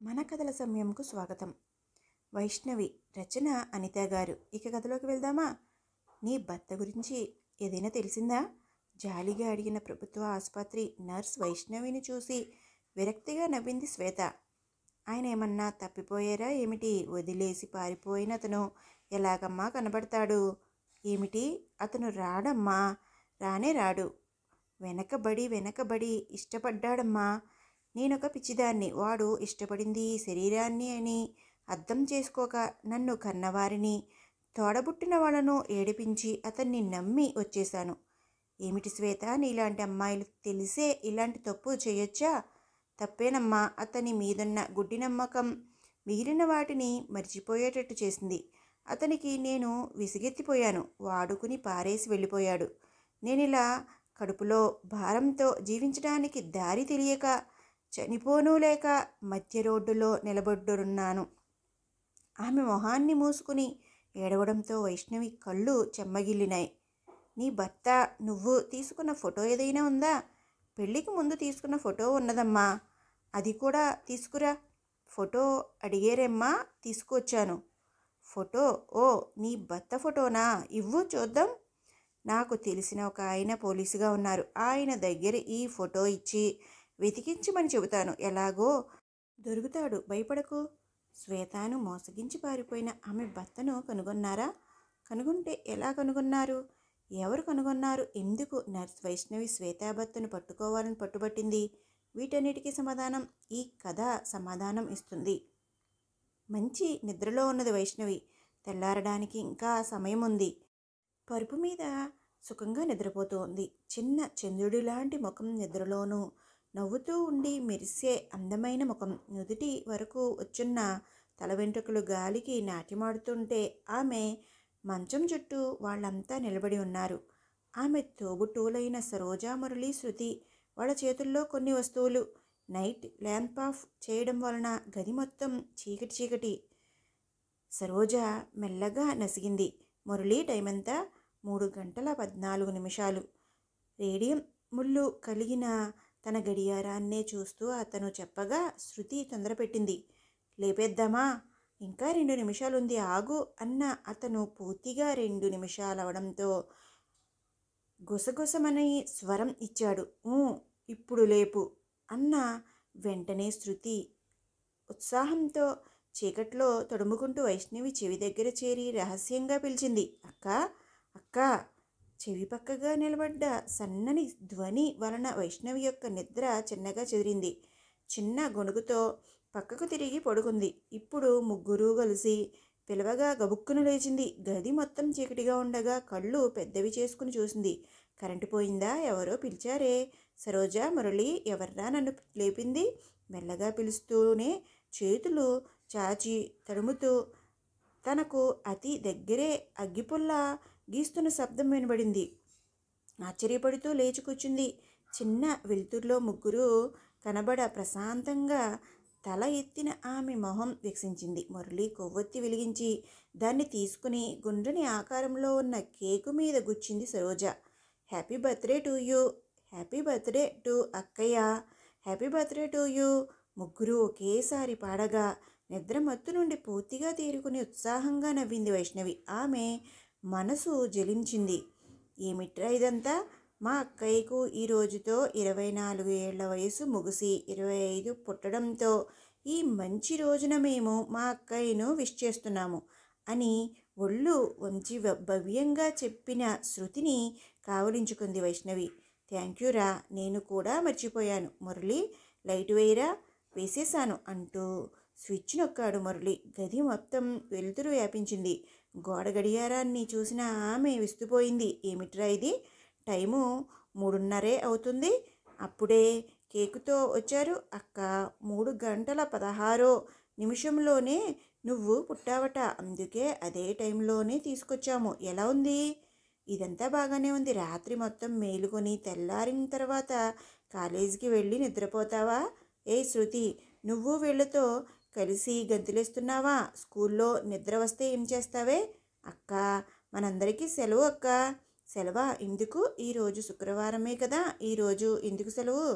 మన కథల సమయంకు స్వాగతం. వైష్ణవి రచన అనిత గారు. ఇక కథలోకి వెళ్దామా? నీ భర్త గురించి ఏదైనా తెలిసిందా? జాలిగా అడిగిన ప్రభుత్వ ఆసుపత్రి నర్స్ వైష్ణవిని చూసి విరక్తిగా నవ్వింది శ్వేత. ఆయన ఏమన్నా తప్పిపోయారా ఏమిటి? వదిలేసి పారిపోయిన అతను ఎలాగమ్మా కనబడతాడు? ఏమిటి, అతను రాడమ్మా, రానే రాడు. వెనకబడి ఇష్టపడ్డాడమ్మా. నేనొక పిచ్చిదాన్ని, వాడు ఇష్టపడింది ఈ శరీరాన్ని అని అర్థం చేసుకోక నన్ను కన్నవారిని, తోడబుట్టిన వాళ్ళను ఏడిపించి అతన్ని నమ్మి వచ్చేశాను. ఏమిటి శ్వేత, నీలాంటి అమ్మాయిలు తెలిసే ఇలాంటి తప్పు చేయొచ్చా? తప్పేనమ్మా. అతని మీదున్న గుడ్డి నమ్మకం మిగిలిన వాటిని మర్చిపోయేటట్టు చేసింది. అతనికి నేను విసిగెత్తిపోయాను. వాడుకుని పారేసి వెళ్ళిపోయాడు. నేనిలా కడుపులో భారంతో జీవించడానికి దారి తెలియక చనిపోనూ లేక మధ్య రోడ్డులో నిలబడ్డున్నాను. ఆమె మొహాన్ని మూసుకుని ఏడవడంతో వైష్ణవి కళ్ళు చెమ్మగిల్లినాయి. నీ భర్త నువ్వు తీసుకున్న ఫోటో ఏదైనా ఉందా? పెళ్ళికి ముందు తీసుకున్న ఫోటో ఉన్నదమ్మా. అది కూడా తీసుకురా. ఫోటో అడిగేరేమ్మా, తీసుకొచ్చాను. ఫోటో? ఓ, నీ భర్త ఫోటోనా? ఇవ్వు చూద్దాం. నాకు తెలిసిన ఒక ఆయన పోలీసుగా ఉన్నారు. ఆయన దగ్గర ఈ ఫోటో ఇచ్చి వెతికించమని చెబుతాను. ఎలాగో దొరుకుతాడు, భయపడకు. శ్వేతను మోసగించి పారిపోయిన ఆమె భర్తను కనుగొన్నారా? కనుగొంటే ఎలా కనుగొన్నారు? ఎవరు కనుగొన్నారు? ఎందుకు నర్స్ వైష్ణవి శ్వేత భర్తను పట్టుకోవాలని పట్టుబట్టింది? వీటన్నిటికీ సమాధానం ఈ కథ సమాధానం ఇస్తుంది. మంచి నిద్రలో ఉన్నది వైష్ణవి. తెల్లారడానికి ఇంకా సమయం ఉంది. పరుపు మీద సుఖంగా నిద్రపోతూ ఉంది. చిన్న చంద్రుడి లాంటి ముఖం, నిద్రలోనూ నవ్వుతూ ఉండి మెరిసే అందమైన ముఖం. నుదుటి వరకు వచ్చున్న తల వెంట్రుకలు గాలికి నాట్యమాడుతుంటే ఆమె మంచం చుట్టూ వాళ్ళంతా నిలబడి ఉన్నారు. ఆమె తోబుట్టువులైన సరోజ, మురళి, శృతి. వాళ్ళ చేతుల్లో కొన్ని వస్తువులు. నైట్ ల్యాంప్ ఆఫ్ చేయడం వలన గది మొత్తం చీకటి చీకటి. సరోజ మెల్లగా నసిగింది. మురళి, టైం ఎంత? 3:14. రేడియం ముళ్ళు కలిగిన తన గడియారాన్నే చూస్తూ అతను చెప్పగా శృతి తొందరపెట్టింది. లేపేద్దామా? ఇంకా 2 నిమిషాలుంది, ఆగు అన్న అతను పూర్తిగా 2 నిమిషాలవడంతో గుసగుసమని స్వరం ఇచ్చాడు. ఇప్పుడు లేపు అన్న వెంటనే శృతి ఉత్సాహంతో చీకట్లో తడుముకుంటూ వైష్ణవి చెవి దగ్గర చేరి రహస్యంగా పిలిచింది. అక్కా, అక్కా. చెవి పక్కగా నిలబడ్డ సన్నని ధ్వని వలన వైష్ణవి యొక్క నిద్ర చిన్నగా చెదిరింది. చిన్న గొణుగుతో పక్కకు తిరిగి పడుకుంది. ఇప్పుడు ముగ్గురు కలిసి పిలవగా గబుక్కున లేచింది. గది మొత్తం చీకటిగా ఉండగా కళ్ళు పెద్దవి చేసుకుని చూసింది. కరెంటు పోయిందా? ఎవరో పిలిచారే. సరోజ, మురళి. ఎవర్రా నన్ను లేపింది? మెల్లగా పిలుస్తూనే చేతులు చాచి తడుముతూ తనకు అతి దగ్గరే అగ్గిపుల్ల గీస్తున్న శబ్దం వినబడింది. ఆశ్చర్యపడుతూ లేచి కూర్చుంది. చిన్న వెలుతురులో ముగ్గురు కనబడ ప్రశాంతంగా తల ఎత్తిన ఆమె మొహం వికసించింది. మురళి కొవ్వొత్తి వెలిగించి దాన్ని తీసుకుని గుండ్రని ఆకారంలో ఉన్న కేకు మీద గుచ్చింది Saroja. Happy birthday to you. Happy birthday to అక్కయ్య. Happy birthday to you. ముగ్గురు ఒకేసారి పాడగా నిద్ర మత్తు నుండి పూర్తిగా తేరుకుని ఉత్సాహంగా నవ్వింది వైష్ణవి. ఆమె మనసు జలించింది. ఏమిట్రా ఇదంతా? మా అక్కయ్యకు ఈ రోజుతో 24 ఏళ్ల వయసు ముగిసి 25 పుట్టడంతో ఈ మంచి రోజున మేము మా అక్కయ్యను విష్ చేస్తున్నాము అని ఒళ్ళు వంచి భవ్యంగా చెప్పిన శృతిని కావలించుకుంది వైష్ణవి. థ్యాంక్ యూ రా, నేను కూడా మర్చిపోయాను. మురళి, లైట్ వేయరా? వేసేశాను అంటూ స్విచ్ నొక్కాడు మురళి. గది మొత్తం వెలుతురు వ్యాపించింది. గోడ గడియారాన్ని చూసిన ఆమె విస్తుపోయింది. ఏమిట్రా ఇది? టైము 3:30 అవుతుంది. అప్పుడే కేకుతో వచ్చారు అక్క. 3:16 నువ్వు పుట్టావట. అందుకే అదే టైంలోనే తీసుకొచ్చాము. ఎలా ఉంది? ఇదంతా బాగానే ఉంది. రాత్రి మొత్తం మేలుకొని తెల్లారిన తర్వాత కాలేజీకి వెళ్ళి నిద్రపోతావా? ఏ శృతి, నువ్వు వీళ్ళతో కలిసి గంతులేస్తున్నావా? స్కూల్లో నిద్ర వస్తే ఏం చేస్తావే? అక్క, మనందరికీ సెలవు అక్క. సెలవా? ఎందుకు? ఈరోజు శుక్రవారమే కదా. ఈరోజు ఎందుకు సెలవు?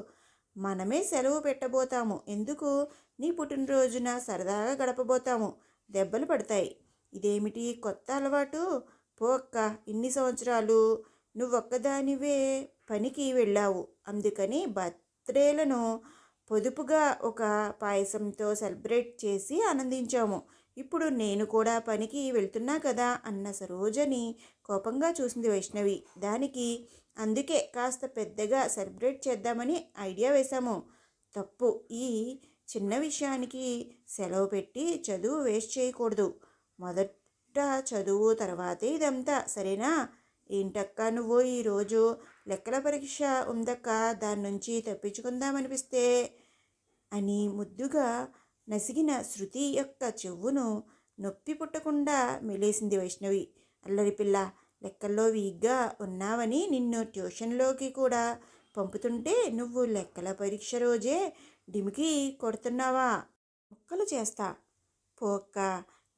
మనమే సెలవు పెట్టబోతాము. ఎందుకు? నీ పుట్టినరోజున సరదాగా గడపబోతాము. దెబ్బలు పడతాయి. ఇదేమిటి కొత్త అలవాటు? పో అక్క, ఇన్ని సంవత్సరాలు నువ్వొక్కదానివే పనికి వెళ్ళావు. అందుకని బర్త్డేలను పొదుపుగా ఒక పాయసంతో సెలబ్రేట్ చేసి ఆనందించాము. ఇప్పుడు నేను కూడా పనికి వెళ్తున్నా కదా అన్న సరోజని కోపంగా చూసింది వైష్ణవి. దానికి అందుకే కాస్త పెద్దగా సెలబ్రేట్ చేద్దామని ఐడియా వేశాము. తప్పు. ఈ చిన్న విషయానికి సెలవు పెట్టి చదువు వేస్ట్ చేయకూడదు. మొదట చదువు, తర్వాతే ఇదంతా, సరేనా? ఏంటక్క నువ్వు ఈరోజు లెక్కల పరీక్ష ఉందక్క, దాని నుంచి తప్పించుకుందామనిపిస్తే అని ముద్దుగా నసిగిన శృతి యొక్క చెవును నొప్పి పుట్టకుండా మెలేసింది వైష్ణవి. అల్లరి పిల్ల, లెక్కల్లో వీక్గా ఉన్నావని నిన్ను ట్యూషన్లోకి కూడా పంపుతుంటే నువ్వు లెక్కల పరీక్ష రోజే డిమికి కొడుతున్నావా? ముక్కలు చేస్తా. పోక్క,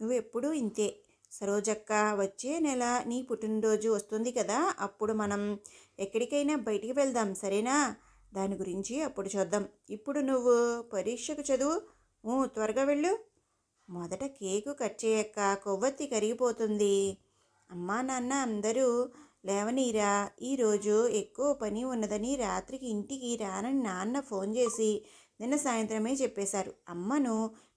నువ్వెప్పుడూ ఇంతే. సరోజక్క, వచ్చే నెల నీ పుట్టినరోజు వస్తుంది కదా, అప్పుడు మనం ఎక్కడికైనా బయటికి వెళ్దాం, సరేనా? దాని గురించి అప్పుడు చూద్దాం. ఇప్పుడు నువ్వు పరీక్షకు చదువు. త్వరగా వెళ్ళు. మొదట కేకు కట్ చేయక్క, కొవ్వొత్తి కరిగిపోతుంది. అమ్మా నాన్న అందరూ లేవనీరా, ఈరోజు ఎక్కువ పని ఉన్నదని రాత్రికి ఇంటికి రానని నాన్న ఫోన్ చేసి నిన్న సాయంత్రమే చెప్పేశారు. అమ్మను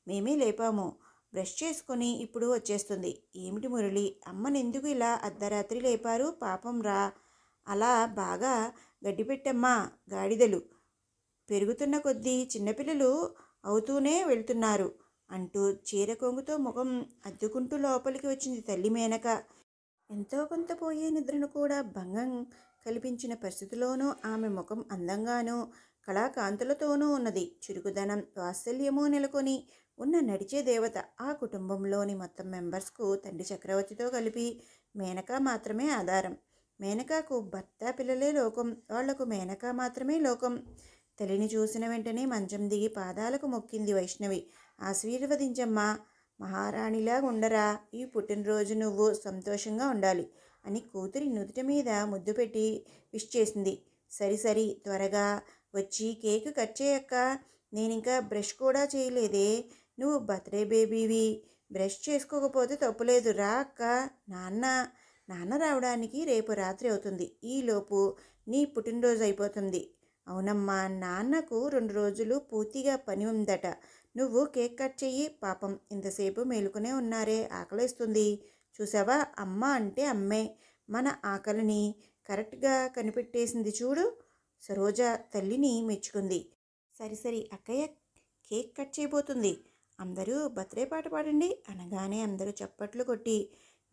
మేమే లేపాము. బ్రష్ చేసుకొని ఇప్పుడు వచ్చేస్తుంది. ఏమిటి మురళి, అమ్మను ఎందుకు ఇలా అర్ధరాత్రి లేపారు? పాపం రా. అలా బాగా గడ్డిపెట్టమ్మా. గాడిదలు పెరుగుతున్న కొద్దీ చిన్నపిల్లలు అవుతూనే వెళ్తున్నారు అంటూ చీర కొంగుతో ముఖం అద్దుకుంటూ లోపలికి వచ్చింది తల్లి మేనక. ఎంతో కొంత పోయే నిద్రను కూడా భంగం కల్పించిన పరిస్థితిలోనూ ఆమె ముఖం అందంగానూ కళాకాంతులతోనూ ఉన్నది. చురుకుదనం, వాత్సల్యము నెలకొని ఉన్న నడిచే దేవత. ఆ కుటుంబంలోని మొత్తం మెంబర్స్కు తండ్రి చక్రవర్తితో కలిపి మేనక మాత్రమే ఆధారం. మేనకాకు భర్త, పిల్లలే లోకం. వాళ్లకు మేనక మాత్రమే లోకం. తల్లిని చూసిన వెంటనే మంచం దిగి పాదాలకు మొక్కింది వైష్ణవి. ఆశీర్వదించమ్మా, మహారాణిలా ఉండరా. ఈ పుట్టినరోజు నువ్వు సంతోషంగా ఉండాలి అని కూతురి నుదుటి మీద ముద్దు పెట్టి విష్ చేసింది. సరి త్వరగా వచ్చి కేకు కట్ చేయక్క. నేనింకా బ్రష్ కూడా చేయలేదే. నువ్వు బర్త్డే బేబీవి, బ్రష్ చేసుకోకపోతే తప్పులేదు. రా అక్క. నాన్న రావడానికి రేపు రాత్రి అవుతుంది. ఈలోపు నీ పుట్టినరోజు అయిపోతుంది. అవునమ్మా, నాన్నకు 2 రోజులు పూర్తిగా పని ఉందట. నువ్వు కేక్ కట్ చెయ్యి. పాపం ఇంతసేపు మేలుకునే ఉన్నారే, ఆకలిస్తుంది. చూసావా, అమ్మ అంటే అమ్మే. మన ఆకలిని కరెక్ట్గా కనిపెట్టేసింది చూడు. సరోజ తల్లిని మెచ్చుకుంది. సరి అక్కయ్య కేక్ కట్ చేయబోతుంది. అందరూ బర్త్డే పాట పాడండి అనగానే అందరూ చప్పట్లు కొట్టి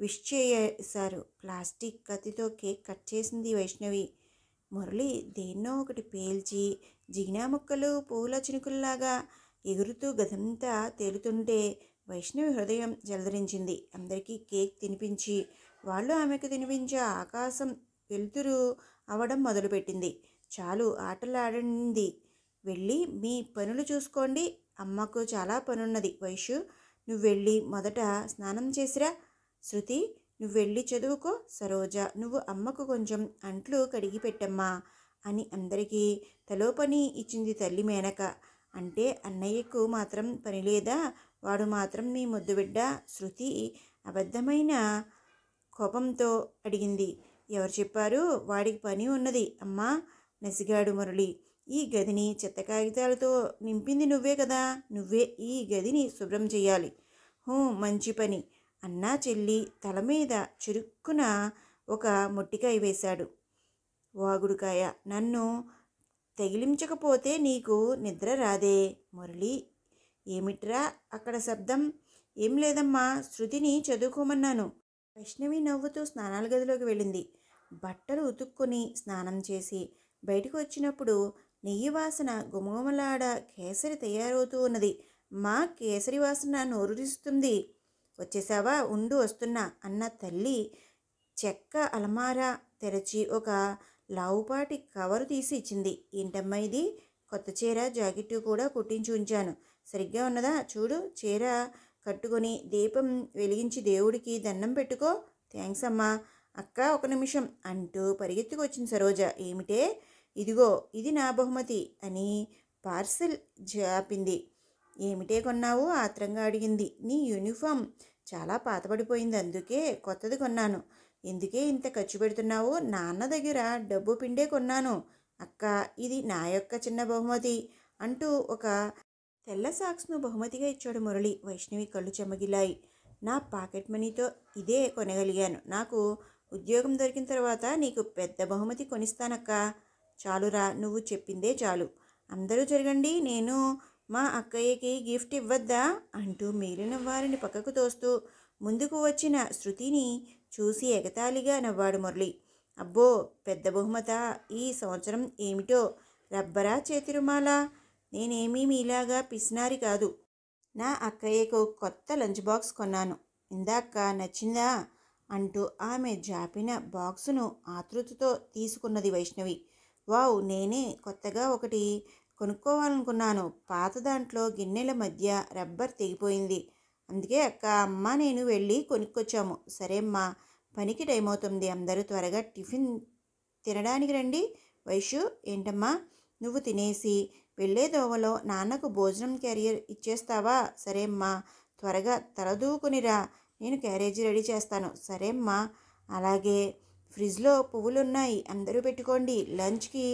విష్ చేశారు. ప్లాస్టిక్ కత్తితో కేక్ కట్ చేసింది వైష్ణవి. మురళి దేన్నో ఒకటి పేల్చి జిగినా ముక్కలు పూల చినుకుల్లాగా ఎగురుతూ గదంతా తేలుతుంటే వైష్ణవి హృదయం జలధరించింది. అందరికీ కేక్ తినిపించి వాళ్ళు ఆమెకు తినిపించే ఆకాశం వెలుతురు అవడం మొదలుపెట్టింది. చాలు ఆటలాడింది. వెళ్ళి మీ పనులు చూసుకోండి. అమ్మకు చాలా పనున్నది. వైషు, నువ్వు వెళ్ళి మొదట స్నానం చేసిరా. శృతి, నువ్వు వెళ్ళి చదువుకో. సరోజ, నువ్వు అమ్మకు కొంచెం అంట్లు కడిగి పెట్టమ్మా అని అందరికీ తలో పని ఇచ్చింది తల్లి మేనక. అంటే అన్నయ్యకు మాత్రం పని లేదా? వాడు మాత్రం మీ ముద్దుబిడ్డ. శృతి అబద్ధమైన కోపంతో అడిగింది. ఎవరు చెప్పారు వాడికి పని ఉన్నది అమ్మా? నసిగాడు మురళి. ఈ గదిని చెత్త కాగితాలతో నింపింది నువ్వే కదా. నువ్వే ఈ గదిని శుభ్రం చేయాలి. మంచి పని అన్నా చెల్లి తల మీద చురుక్కున ఒక మొట్టికాయ వేశాడు. వాగుడుకాయ, నన్ను తగిలించకపోతే నీకు నిద్ర రాదే. మురళి, ఏమిట్రా అక్కడ శబ్దం? ఏం లేదమ్మా, శృతిని చదువుకోమన్నాను. వైష్ణవి నవ్వుతూ స్నానాల గదిలోకి వెళ్ళింది. బట్టలు ఉతుక్కుని స్నానం చేసి బయటకు వచ్చినప్పుడు నెయ్యి వాసన గుమగుమలాడ కేసరి తయారవుతూ ఉన్నది. మా కేసరి వాసన నోరురిస్తుంది. వచ్చేసావా? ఉండు వస్తున్నా అన్న తల్లి చెక్క అలమారా తెరచి ఒక లావుపాటి కవరు తీసి ఇచ్చింది. ఏంటమ్మా ఇది? కొత్త చీర, జాకెట్టు కూడా కుట్టించి ఉంచాను. సరిగ్గా ఉన్నదా? చూడు. చీర కట్టుకొని దీపం వెలిగించి దేవుడికి దండం పెట్టుకో. థ్యాంక్స్ అమ్మా. అక్క, ఒక నిమిషం అంటూ పరిగెత్తుకొచ్చింది సరోజ. ఏమిటే? ఇదిగో, ఇది నా బహుమతి అని పార్సెల్ జాపింది. ఏమిటే కొన్నావు ఆత్రంగా అడిగింది. నీ యూనిఫామ్ చాలా పాతబడిపోయింది, అందుకే కొత్తది కొన్నాను. ఎందుకే ఇంత ఖర్చు పెడుతున్నావు? నాన్న దగ్గర డబ్బు పిండే కొన్నాను. అక్క, ఇది నా యొక్క చిన్న బహుమతి అంటూ ఒక తెల్ల సాక్స్ను బహుమతిగా ఇచ్చాడు మురళి. వైష్ణవి కళ్ళు చెమ్మగిలాయి. నా పాకెట్ మనీతో ఇదే కొనగలిగాను. నాకు ఉద్యోగం దొరికిన తర్వాత నీకు పెద్ద బహుమతి కొనిస్తానక్క. చాలురా, నువ్వు చెప్పిందే చాలు. అందరూ జరగండి, నేను మా అక్కయ్యకి గిఫ్ట్ ఇవ్వద్దా అంటూ మిగిలిన వారిని పక్కకు తోస్తూ ముందుకు వచ్చిన శృతిని చూసి ఎగతాళిగా నవ్వాడు మురళి. అబ్బో, పెద్ద బహుమతా? ఈ సంవత్సరం ఏమిటో రబ్బరా చేతి రుమాలా? నేనేమీ మీలాగా పిసినారి కాదు. నా అక్కయ్యకు కొత్త లంచ్ బాక్స్ కొన్నాను. ఇందాక నచ్చిందా అంటూ ఆమె జాపిన బాక్సును ఆతృతతో తీసుకున్నది వైష్ణవి. వావ్, నేనే కొత్తగా ఒకటి కొనుక్కోవాలనుకున్నాను. పాత దాంట్లో గిన్నెల మధ్య రబ్బర్ తెగిపోయింది. అందుకే అక్క, అమ్మ నేను వెళ్ళి కొనుక్కొచ్చాము. సరే అమ్మా, పనికి టైం అవుతుంది. అందరూ త్వరగా టిఫిన్ తినడానికి రండి. వైషు, ఏంటమ్మా, నువ్వు తినేసి వెళ్ళే దోవలో నాన్నకు భోజనం క్యారియర్ ఇచ్చేస్తావా? సరే అమ్మా, త్వరగా తలదూకునిరా, నేను క్యారేజీ రెడీ చేస్తాను. సరే అమ్మా, అలాగే. ఫ్రిడ్జ్లో పువ్వులున్నాయి, అందరూ పెట్టుకోండి. లంచ్కి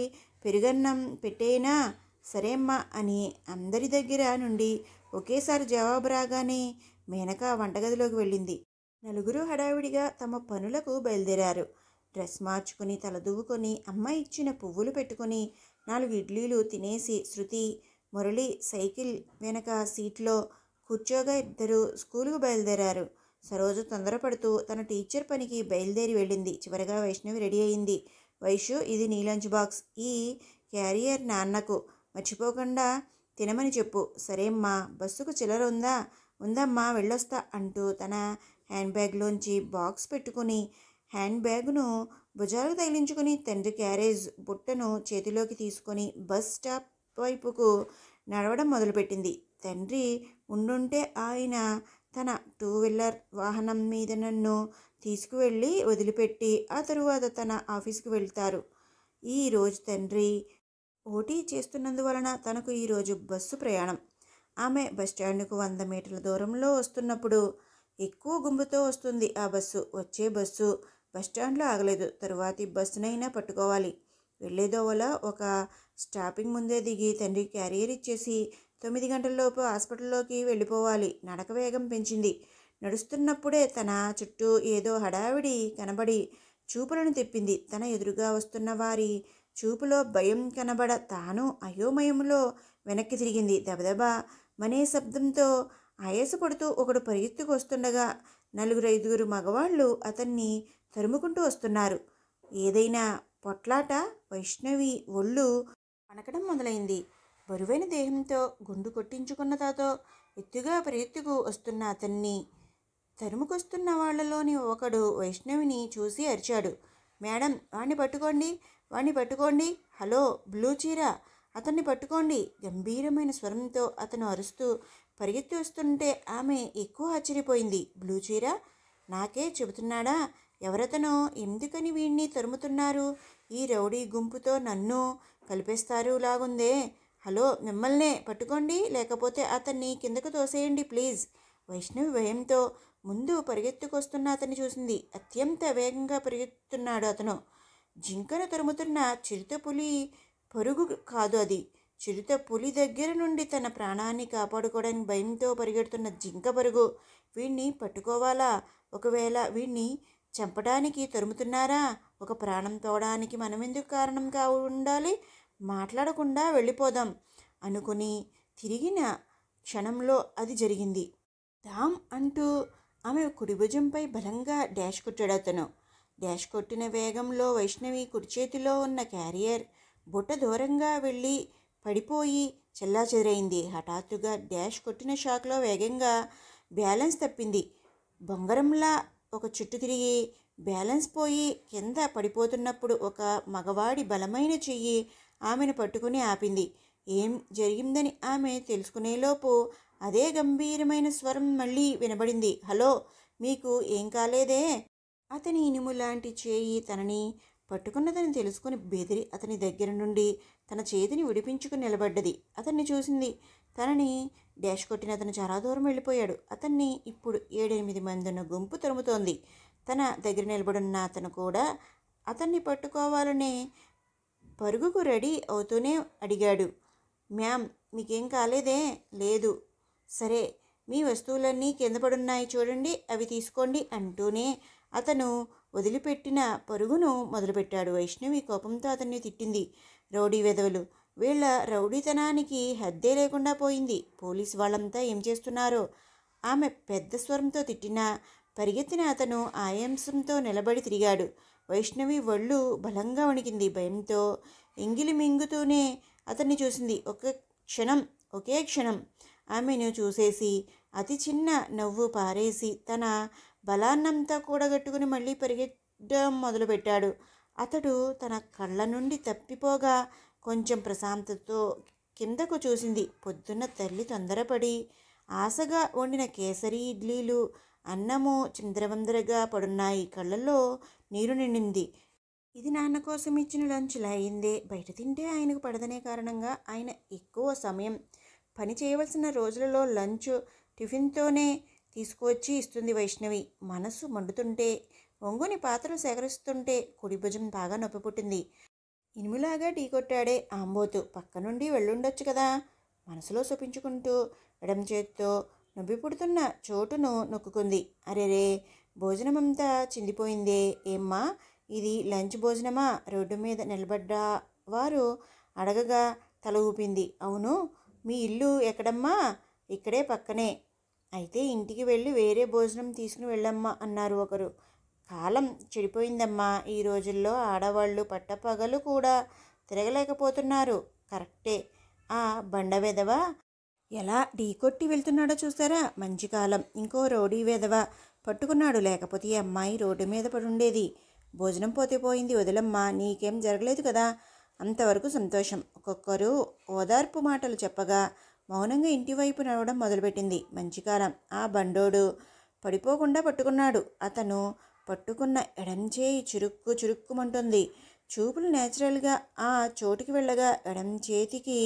పెరుగన్నం పెట్టేనా? సరే అమ్మా అని అందరి దగ్గర నుండి ఒకేసారి జవాబు రాగానే మేనక వంటగదిలోకి వెళ్ళింది. నలుగురు హడావిడిగా తమ పనులకు బయలుదేరారు. డ్రెస్ మార్చుకుని తలదువ్వుకొని అమ్మ ఇచ్చిన పువ్వులు పెట్టుకొని 4 ఇడ్లీలు తినేసి శృతి, మురళి సైకిల్ వెనక సీట్లో కూర్చోగా ఇద్దరు స్కూలుకు బయలుదేరారు. సరోజ తొందరపడుతూ తన టీచర్ పనికి బయలుదేరి వెళ్ళింది. చివరగా వైష్ణవి రెడీ అయింది. వైషు, ఇది నీ లంచ్ బాక్స్. ఈ క్యారియర్ నాన్నకు మర్చిపోకుండా తినమని చెప్పు. సరే అమ్మా, బస్సుకు చిల్లర ఉందా? ఉందమ్మా, వెళ్ళొస్తా అంటూ తన హ్యాండ్ బ్యాగ్లోంచి బాక్స్ పెట్టుకుని హ్యాండ్ బ్యాగ్ను భుజాలకు తగిలించుకుని తండ్రి క్యారేజ్ బుట్టను చేతిలోకి తీసుకొని బస్ స్టాప్ వైపుకు నడవడం మొదలుపెట్టింది. తండ్రి ఉండుంటే ఆయన తన 2 వీలర్ వాహనం మీద నన్ను తీసుకువెళ్ళి వదిలిపెట్టి ఆ తరువాత తన ఆఫీస్కి వెళ్తారు. ఈరోజు తండ్రి ఓటీ చేస్తున్నందువలన తనకు ఈరోజు బస్సు ప్రయాణం. ఆమె బస్టాండ్కు 100 మీటర్ల దూరంలో వస్తున్నప్పుడు ఎక్కువ గుంపుతో వస్తుంది ఆ బస్సు. వచ్చే బస్సు బస్టాండ్లో ఆగలేదు. తరువాతి బస్సునైనా పట్టుకోవాలి. వెళ్ళేదోవల ఒక స్టాపింగ్ ముందే దిగి తండ్రి క్యారియర్ ఇచ్చేసి 9 గంటలలోపు హాస్పిటల్లోకి వెళ్ళిపోవాలి. నడక వేగం పెంచింది. నడుస్తున్నప్పుడే తన చుట్టూ ఏదో హడావిడి కనబడి చూపులను తిప్పింది. తన ఎదురుగా వస్తున్న వారి చూపులో భయం కనబడ తాను అయోమయంలో వెనక్కి తిరిగింది. దబదబా మనే శబ్దంతో ఆయాసపడుతూ ఒకడు పరిగెత్తుకు వస్తుండగా 4-5 మగవాళ్ళు అతన్ని తరుముకుంటూ వస్తున్నారు. ఏదైనా పొట్లాట? వైష్ణవి ఒళ్ళు వణకడం మొదలైంది. బరువైన దేహంతో గుండు కొట్టించుకున్న తాతో ఎత్తుగా పరిగెత్తుకు వస్తున్న అతన్ని తరుముకొస్తున్న వాళ్లలోని ఒకడు వైష్ణవిని చూసి అరిచాడు. మేడం, వాణ్ణి పట్టుకోండి, వాణ్ణి పట్టుకోండి. హలో, బ్లూ చీర, అతన్ని పట్టుకోండి. గంభీరమైన స్వరంతో అతను అరుస్తూ పరిగెత్తి వస్తుంటే ఆమె ఎక్కువ ఆశ్చర్యపోయింది. బ్లూ చీర? నాకే చెబుతున్నాడా? ఎవరతనో? ఎందుకని వీణ్ణి తరుముతున్నారు? ఈ రౌడీ గుంపుతో నన్ను కలిపేస్తారు లాగుందే. హలో, మిమ్మల్నే పట్టుకోండి, లేకపోతే అతన్ని కిందకు తోసేయండి ప్లీజ్. వైష్ణవి భయంతో ముందు పరిగెత్తుకొస్తున్న అతన్ని చూసింది. అత్యంత వేగంగా పరిగెత్తున్నాడు అతను. జింకను తరుముతున్న చిరుత పులి పరుగు కాదు అది. చిరుత పులి దగ్గర నుండి తన ప్రాణాన్ని కాపాడుకోవడానికి భయంతో పరిగెడుతున్న జింక పరుగు. వీణ్ణి పట్టుకోవాలా? ఒకవేళ వీణ్ణి చంపడానికి తరుముతున్నారా? ఒక ప్రాణం పోవడానికి మనమెందుకు కారణం ఉండాలి? మాట్లాడకుండా వెళ్ళిపోదాం అనుకుని తిరిగిన క్షణంలో అది జరిగింది. డామ్ అంటూ ఆమె కుడి భుజంపై బలంగా డాష్ కొట్టాడు అతను. డాష్ కొట్టిన వేగంలో వైష్ణవి కుడి చేతిలో ఉన్న క్యారియర్ బుట్ట దూరంగా వెళ్ళి పడిపోయి చెల్లాచెదరైంది. హఠాత్తుగా డాష్ కొట్టిన షాక్లో వేగంగా బ్యాలెన్స్ తప్పింది. బొంగరంలా ఒక చుట్టు తిరిగి బ్యాలెన్స్ పోయి కింద పడిపోతున్నప్పుడు ఒక మగవాడి బలమైన చెయ్యి ఆమెను పట్టుకుని ఆపింది. ఏం జరిగిందని ఆమె తెలుసుకునేలోపు అదే గంభీరమైన స్వరం మళ్ళీ వినబడింది. హలో, మీకు ఏం కాలేదే? అతని ఇనుము లాంటి చేయి తనని పట్టుకున్నదని తెలుసుకుని బెదిరి అతని దగ్గర నుండి తన చేతిని విడిపించుకుని నిలబడ్డది. అతన్ని చూసింది. తనని డాష్ కొట్టిన అతను చాలా దూరం వెళ్ళిపోయాడు. అతన్ని ఇప్పుడు 7-8 మంది ఉన్న గుంపు తరుముతోంది. తన దగ్గర నిలబడున్న అతను కూడా అతన్ని పట్టుకోవాలనే పరుగుకు రెడీ అవుతూనే అడిగాడు, మ్యామ్, మీకేం కాలేదే? లేదు. సరే, మీ వస్తువులన్నీ కింద పడున్నాయి చూడండి, అవి తీసుకోండి అంటూనే అతను వదిలిపెట్టిన పరుగును మొదలుపెట్టాడు. వైష్ణవి కోపంతో అతన్ని తిట్టింది. రౌడీ వెధవలు, వీళ్ళ రౌడీతనానికి హద్దే లేకుండా పోయింది. పోలీసు వాళ్ళంతా ఏం చేస్తున్నారో ఆమె పెద్ద స్వరంతో తిట్టినా పరిగెత్తిన అతను ఆయాసంతో నిలబడి తిరిగాడు. వైష్ణవి ఒళ్ళు బలంగా వణికింది. భయంతో ఎంగిలి మింగుతూనే అతన్ని చూసింది. ఒకే క్షణం ఆమెను చూసేసి అతి చిన్న నవ్వు పారేసి తన బలాన్నంతా కూడగట్టుకుని మళ్ళీ పరిగెత్తడం మొదలుపెట్టాడు. అతడు తన కళ్ళ నుండి తప్పిపోగా కొంచెం ప్రశాంతతో కిందకు చూసింది. పొద్దున్న తల్లి తొందరపడి ఆశగా వండిన కేసరి ఇడ్లీలు, అన్నము చిందరవందరగా పడున్నాయి. కళ్ళల్లో నీరు నిండింది. ఇది నాన్న కోసం ఇచ్చిన లంచ్లా అయిందే. బయట తింటే ఆయనకు పడదనే కారణంగా ఆయన ఎక్కువ సమయం పని చేయవలసిన రోజులలో లంచ్ టిఫిన్తోనే తీసుకువచ్చి ఇస్తుంది వైష్ణవి. మనసు మండుతుంటే, ఒంగుని పాత్రలు సేకరిస్తుంటే కుడి భుజం బాగా నొప్పి పుట్టింది. ఇనుములాగా ఢీ కొట్టాడే ఆంబోతు పక్క నుండి వెళ్ళుండొచ్చు కదా. మనసులో శపించుకుంటూ ఎడం చేత్తో నొప్పి పుడుతున్న చోటును నొక్కుంది. అరెరే, భోజనమంతా చిందిపోయిందే. ఏమ్మా, ఇది లంచ్ భోజనమా? రోడ్డు మీద నిలబడ్డ వారు అడగగా తల ఊపింది. అవును. మీ ఇల్లు ఎక్కడమ్మా? ఇక్కడే పక్కనే. అయితే ఇంటికి వెళ్ళి వేరే భోజనం తీసుకుని వెళ్ళమ్మా అన్నారు ఒకరు. కాలం చెడిపోయిందమ్మా. ఈ రోజుల్లో ఆడవాళ్ళు పట్టపగలు కూడా తిరగలేకపోతున్నారు. కరెక్టే. ఆ బండ వెధవ ఎలా ఢీకొట్టి వెళ్తున్నాడో చూసారా? మంచి కాలం ఇంకో రౌడీ వెధవ పట్టుకున్నాడు. లేకపోతే ఈ అమ్మాయి రోడ్డు మీద పడుండేది. భోజనం పోతే పోయింది, వదిలమ్మా, నీకేం జరగలేదు కదా. అంతవరకు సంతోషం. ఒక్కొక్కరు ఓదార్పు మాటలు చెప్పగా మౌనంగా ఇంటివైపు నడవడం మొదలుపెట్టింది. మంచికాలం ఆ బండోడు పడిపోకుండా పట్టుకున్నాడు. అతను పట్టుకున్న ఎడం చేయి చురుక్కుమంటుంది. చూపులు నేచురల్గా ఆ చోటుకి వెళ్ళగా ఎడం చేతికి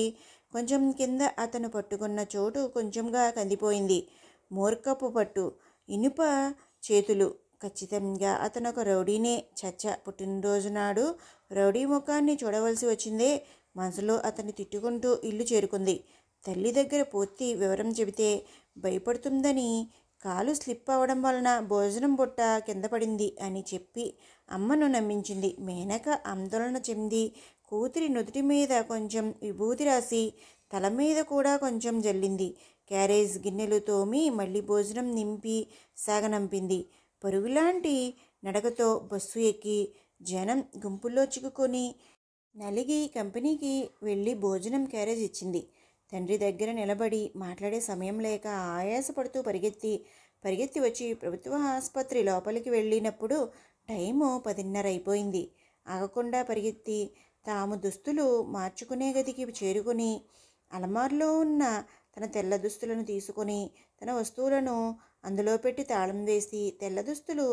కొంచెం కింద అతను పట్టుకున్న చోటు కొంచెంగా కందిపోయింది. మూర్ఖపు పట్టు, ఇనుప చేతులు. ఖచ్చితంగా అతను ఒక రౌడీనే. పుట్టినరోజు నాడు రౌడీ ముఖాన్ని చూడవలసి వచ్చిందే. మనసులో అతన్ని తిట్టుకుంటూ ఇల్లు చేరుకుంది. తల్లి దగ్గర పూర్తి వివరం చెబితే భయపడుతుందని, కాలు స్లిప్ అవ్వడం వలన భోజనం బుట్ట కింద పడింది అని చెప్పి అమ్మను నమ్మించింది. మేనక ఆందోళన చెంది కూతురి నుదుటి మీద కొంచెం విభూతి రాసి తల మీద కూడా కొంచెం జల్లింది. క్యారేజ్ గిన్నెలు తోమి మళ్ళీ భోజనం నింపి సాగనంపింది. పరుగులాంటి నడకతో బస్సు ఎక్కి జనం గుంపుల్లో చిక్కుకొని నలిగి కంపెనీకి వెళ్ళి భోజనం క్యారేజ్ ఇచ్చింది. తండ్రి దగ్గర నిలబడి మాట్లాడే సమయం లేక ఆయాసపడుతూ పరిగెత్తి వచ్చి ప్రభుత్వ ఆసుపత్రి లోపలికి వెళ్ళినప్పుడు టైము 10:30 అయిపోయింది. ఆగకుండా పరిగెత్తి తాము దుస్తులు మార్చుకునే గదికి చేరుకుని అలమార్లో ఉన్న తన తెల్ల దుస్తులను తీసుకొని తన వస్తువులను అందులో పెట్టి తాళం వేసి తెల్ల దుస్తులు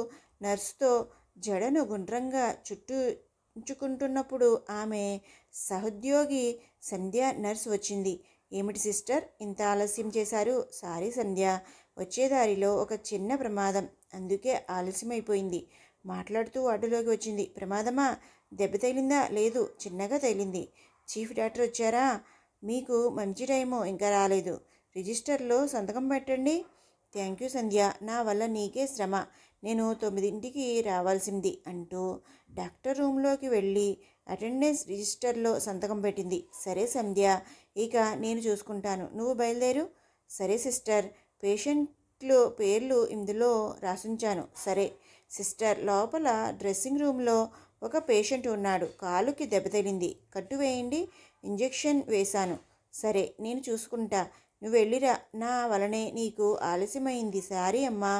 నర్సుతో జడను గుండ్రంగా చుట్టించుకుంటున్నప్పుడు ఆమె సహోద్యోగి సంధ్య నర్సు వచ్చింది. ఏమిటి సిస్టర్, ఇంత ఆలస్యం చేశారు? సారీ సంధ్య, వచ్చేదారిలో ఒక చిన్న ప్రమాదం, అందుకే ఆలస్యమైపోయింది. మాట్లాడుతూ వార్డులోకి వచ్చింది. ప్రమాదమా? దెబ్బ తగిలిందా? లేదు, చిన్నగా తగిలింది. చీఫ్ డాక్టర్ వచ్చారా? మీకు మంచి టైము, ఇంకా రాలేదు. రిజిస్టర్లో సంతకం పెట్టండి. థ్యాంక్ యూ సంధ్య, నా వల్ల నీకే శ్రమ. నేను 9ంటికి రావాల్సింది అంటూ డాక్టర్ రూమ్లోకి వెళ్ళి అటెండెన్స్ రిజిస్టర్లో సంతకం పెట్టింది. సరే సంధ్య, ఇక నేను చూసుకుంటాను, నువ్వు బయలుదేరు. సరే సిస్టర్, పేషెంట్లు పేర్లు ఇందులో రాసుంచాను. సరే సిస్టర్. లోపల డ్రెస్సింగ్ రూమ్లో ఒక పేషెంట్ ఉన్నాడు. కాలుకి దెబ్బ తగిలింది, కట్టు వేయండి. ఇంజెక్షన్ వేశాను. సరే, నేను చూసుకుంటా, నువ్వు వెళ్ళిరా. నా వలనే నీకు ఆలస్యమైంది, సారీ అమ్మా.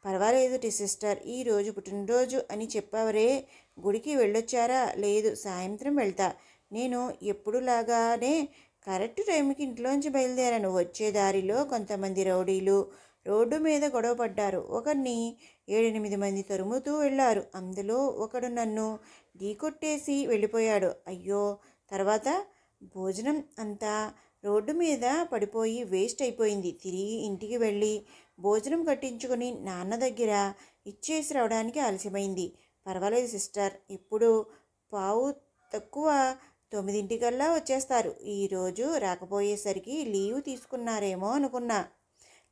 పర్వాలేదు సిస్టర్, ఈరోజు పుట్టినరోజు అని చెప్పవరే, గుడికి వెళ్ళొచ్చారా? లేదు, సాయంత్రం వెళ్తా. నేను ఎప్పుడులాగానే కరెక్ట్ టైంకి ఇంట్లోంచి బయలుదేరాను. వచ్చే దారిలో కొంతమంది రౌడీలు రోడ్డు మీద గొడవ పడ్డారు. ఒకరిని 7-8 మంది తరుముతూ వెళ్ళారు. అందులో ఒకడు నన్ను ఢీకొట్టేసి వెళ్ళిపోయాడు. అయ్యో. తర్వాత భోజనం అంతా రోడ్డు మీద పడిపోయి వేస్ట్ అయిపోయింది. తిరిగి ఇంటికి వెళ్ళి భోజనం కట్టించుకుని నాన్న దగ్గర ఇచ్చేసి రావడానికి ఆలస్యమైంది. పర్వాలేదు సిస్టర్, ఇప్పుడు పావు తక్కువ 9 వచ్చేస్తారు. ఈరోజు రాకపోయేసరికి లీవ్ తీసుకున్నారేమో అనుకున్నా.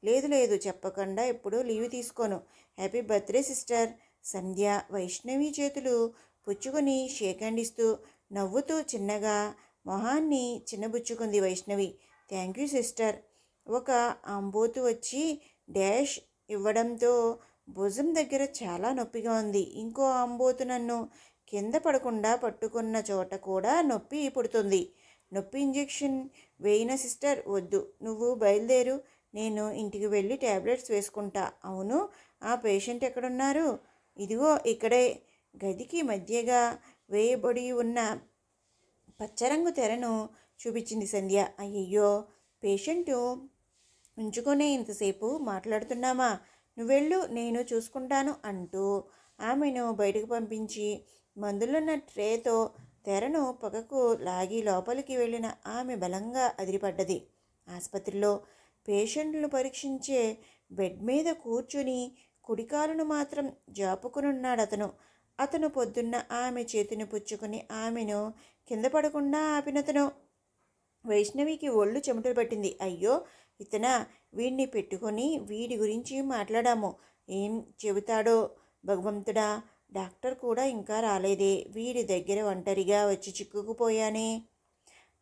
లేదు లేదు, చెప్పకుండా ఎప్పుడూ లీవ్ తీసుకోను. Happy birthday sister. Sandhya Vaishnavi చేతులు పుచ్చుకొని షేక్ హ్యాండ్ ఇస్తూ నవ్వుతూ చిన్నగా మొహాన్ని చిన్నబుచ్చుకుంది వైష్ణవి. Thank you sister. ఒక ఆంబోతు వచ్చి డాష్ ఇవ్వడంతో భుజం దగ్గర చాలా నొప్పిగా ఉంది. ఇంకో ఆంబోతు నన్ను కింద పడకుండా పట్టుకున్న చోట కూడా నొప్పి పుడుతుంది. నొప్పి ఇంజెక్షన్ వేయిన సిస్టర్? వద్దు, నువ్వు బయలుదేరు, నేను ఇంటికి వెళ్ళి ట్యాబ్లెట్స్ వేసుకుంటా. అవును, ఆ పేషెంట్ ఎక్కడున్నారు? ఇదిగో ఇక్కడే. గదికి మధ్యగా వేయబడి ఉన్న పచ్చరంగు తెరను చూపించింది సంధ్య. అయ్యయ్యో, పేషెంటు ఉంచుకొనే ఇంతసేపు మాట్లాడుతున్నామా? నువ్వెళ్ళు, నేను చూసుకుంటాను అంటూ ఆమెను బయటకు పంపించి మందులున్న ట్రేతో తెరను పక్కకు లాగి లోపలికి వెళ్ళిన ఆమె బలంగా అదిరిపడ్డది. ఆసుపత్రిలో పేషెంట్లను పరీక్షించే బెడ్ మీద కూర్చుని కుడికాలును మాత్రం జాపుకునున్నాడు అతను పొద్దున్న ఆమె చేతిని పుచ్చుకొని ఆమెను కింద పడకుండా ఆపినతను. వైష్ణవికి ఒళ్ళు చెమటలు పట్టింది. అయ్యో, ఇతనా? వీడిని పెట్టుకొని వీడి గురించి మాట్లాడాము. ఏం చెబుతాడో భగవంతుడా. డాక్టర్ కూడా ఇంకా రాలేదే. వీడి దగ్గర ఒంటరిగా వచ్చి చిక్కుకుపోయానే.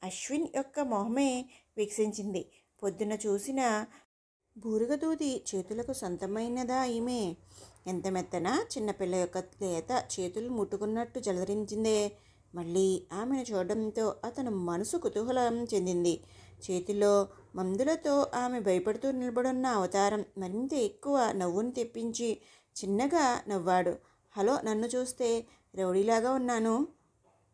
అశ్విన్ యొక్క మొహమే వికసించింది. పొద్దున చూసిన బూరుగదూది చేతులకు సొంతమైనదా ఈమె? ఎంత మెత్తన చిన్నపిల్ల యొక్క లేత చేతులు ముట్టుకున్నట్టు జలధరించిందే. మళ్ళీ ఆమెను చూడడంతో అతను మనసు కుతూహలం చెందింది. చేతిలో మందులతో ఆమె భయపడుతూ నిలబడున్న అవతారం మరింత ఎక్కువ నవ్వును తెప్పించి చిన్నగా నవ్వాడు. హలో, నన్ను చూస్తే రౌడీలాగా ఉన్నాను?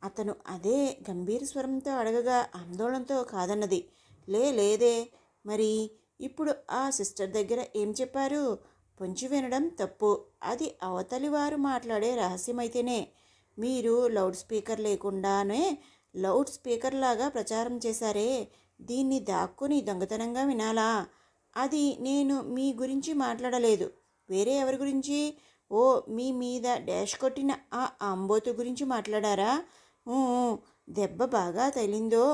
అతను అదే గంభీర స్వరంతో అడగగా ఆందోళనతో కాదన్నది. లేదే. మరి ఇప్పుడు ఆ సిస్టర్ దగ్గర ఏం చెప్పారు? పొంచి వినడం తప్పు. అది అవతలి వారు మాట్లాడే రహస్యమైతేనే. మీరు లౌడ్ స్పీకర్ లేకుండానే లౌడ్ స్పీకర్ లాగా ప్రచారం చేశారే, దీన్ని దాక్కుని దొంగతనంగా వినాలా? అది నేను మీ గురించి మాట్లాడలేదు. వేరే ఎవరి గురించి? ఓ, మీ మీద డాష్ కొట్టిన ఆ అంబోతు గురించి మాట్లాడారా? దెబ్బ బాగా తగిలిందో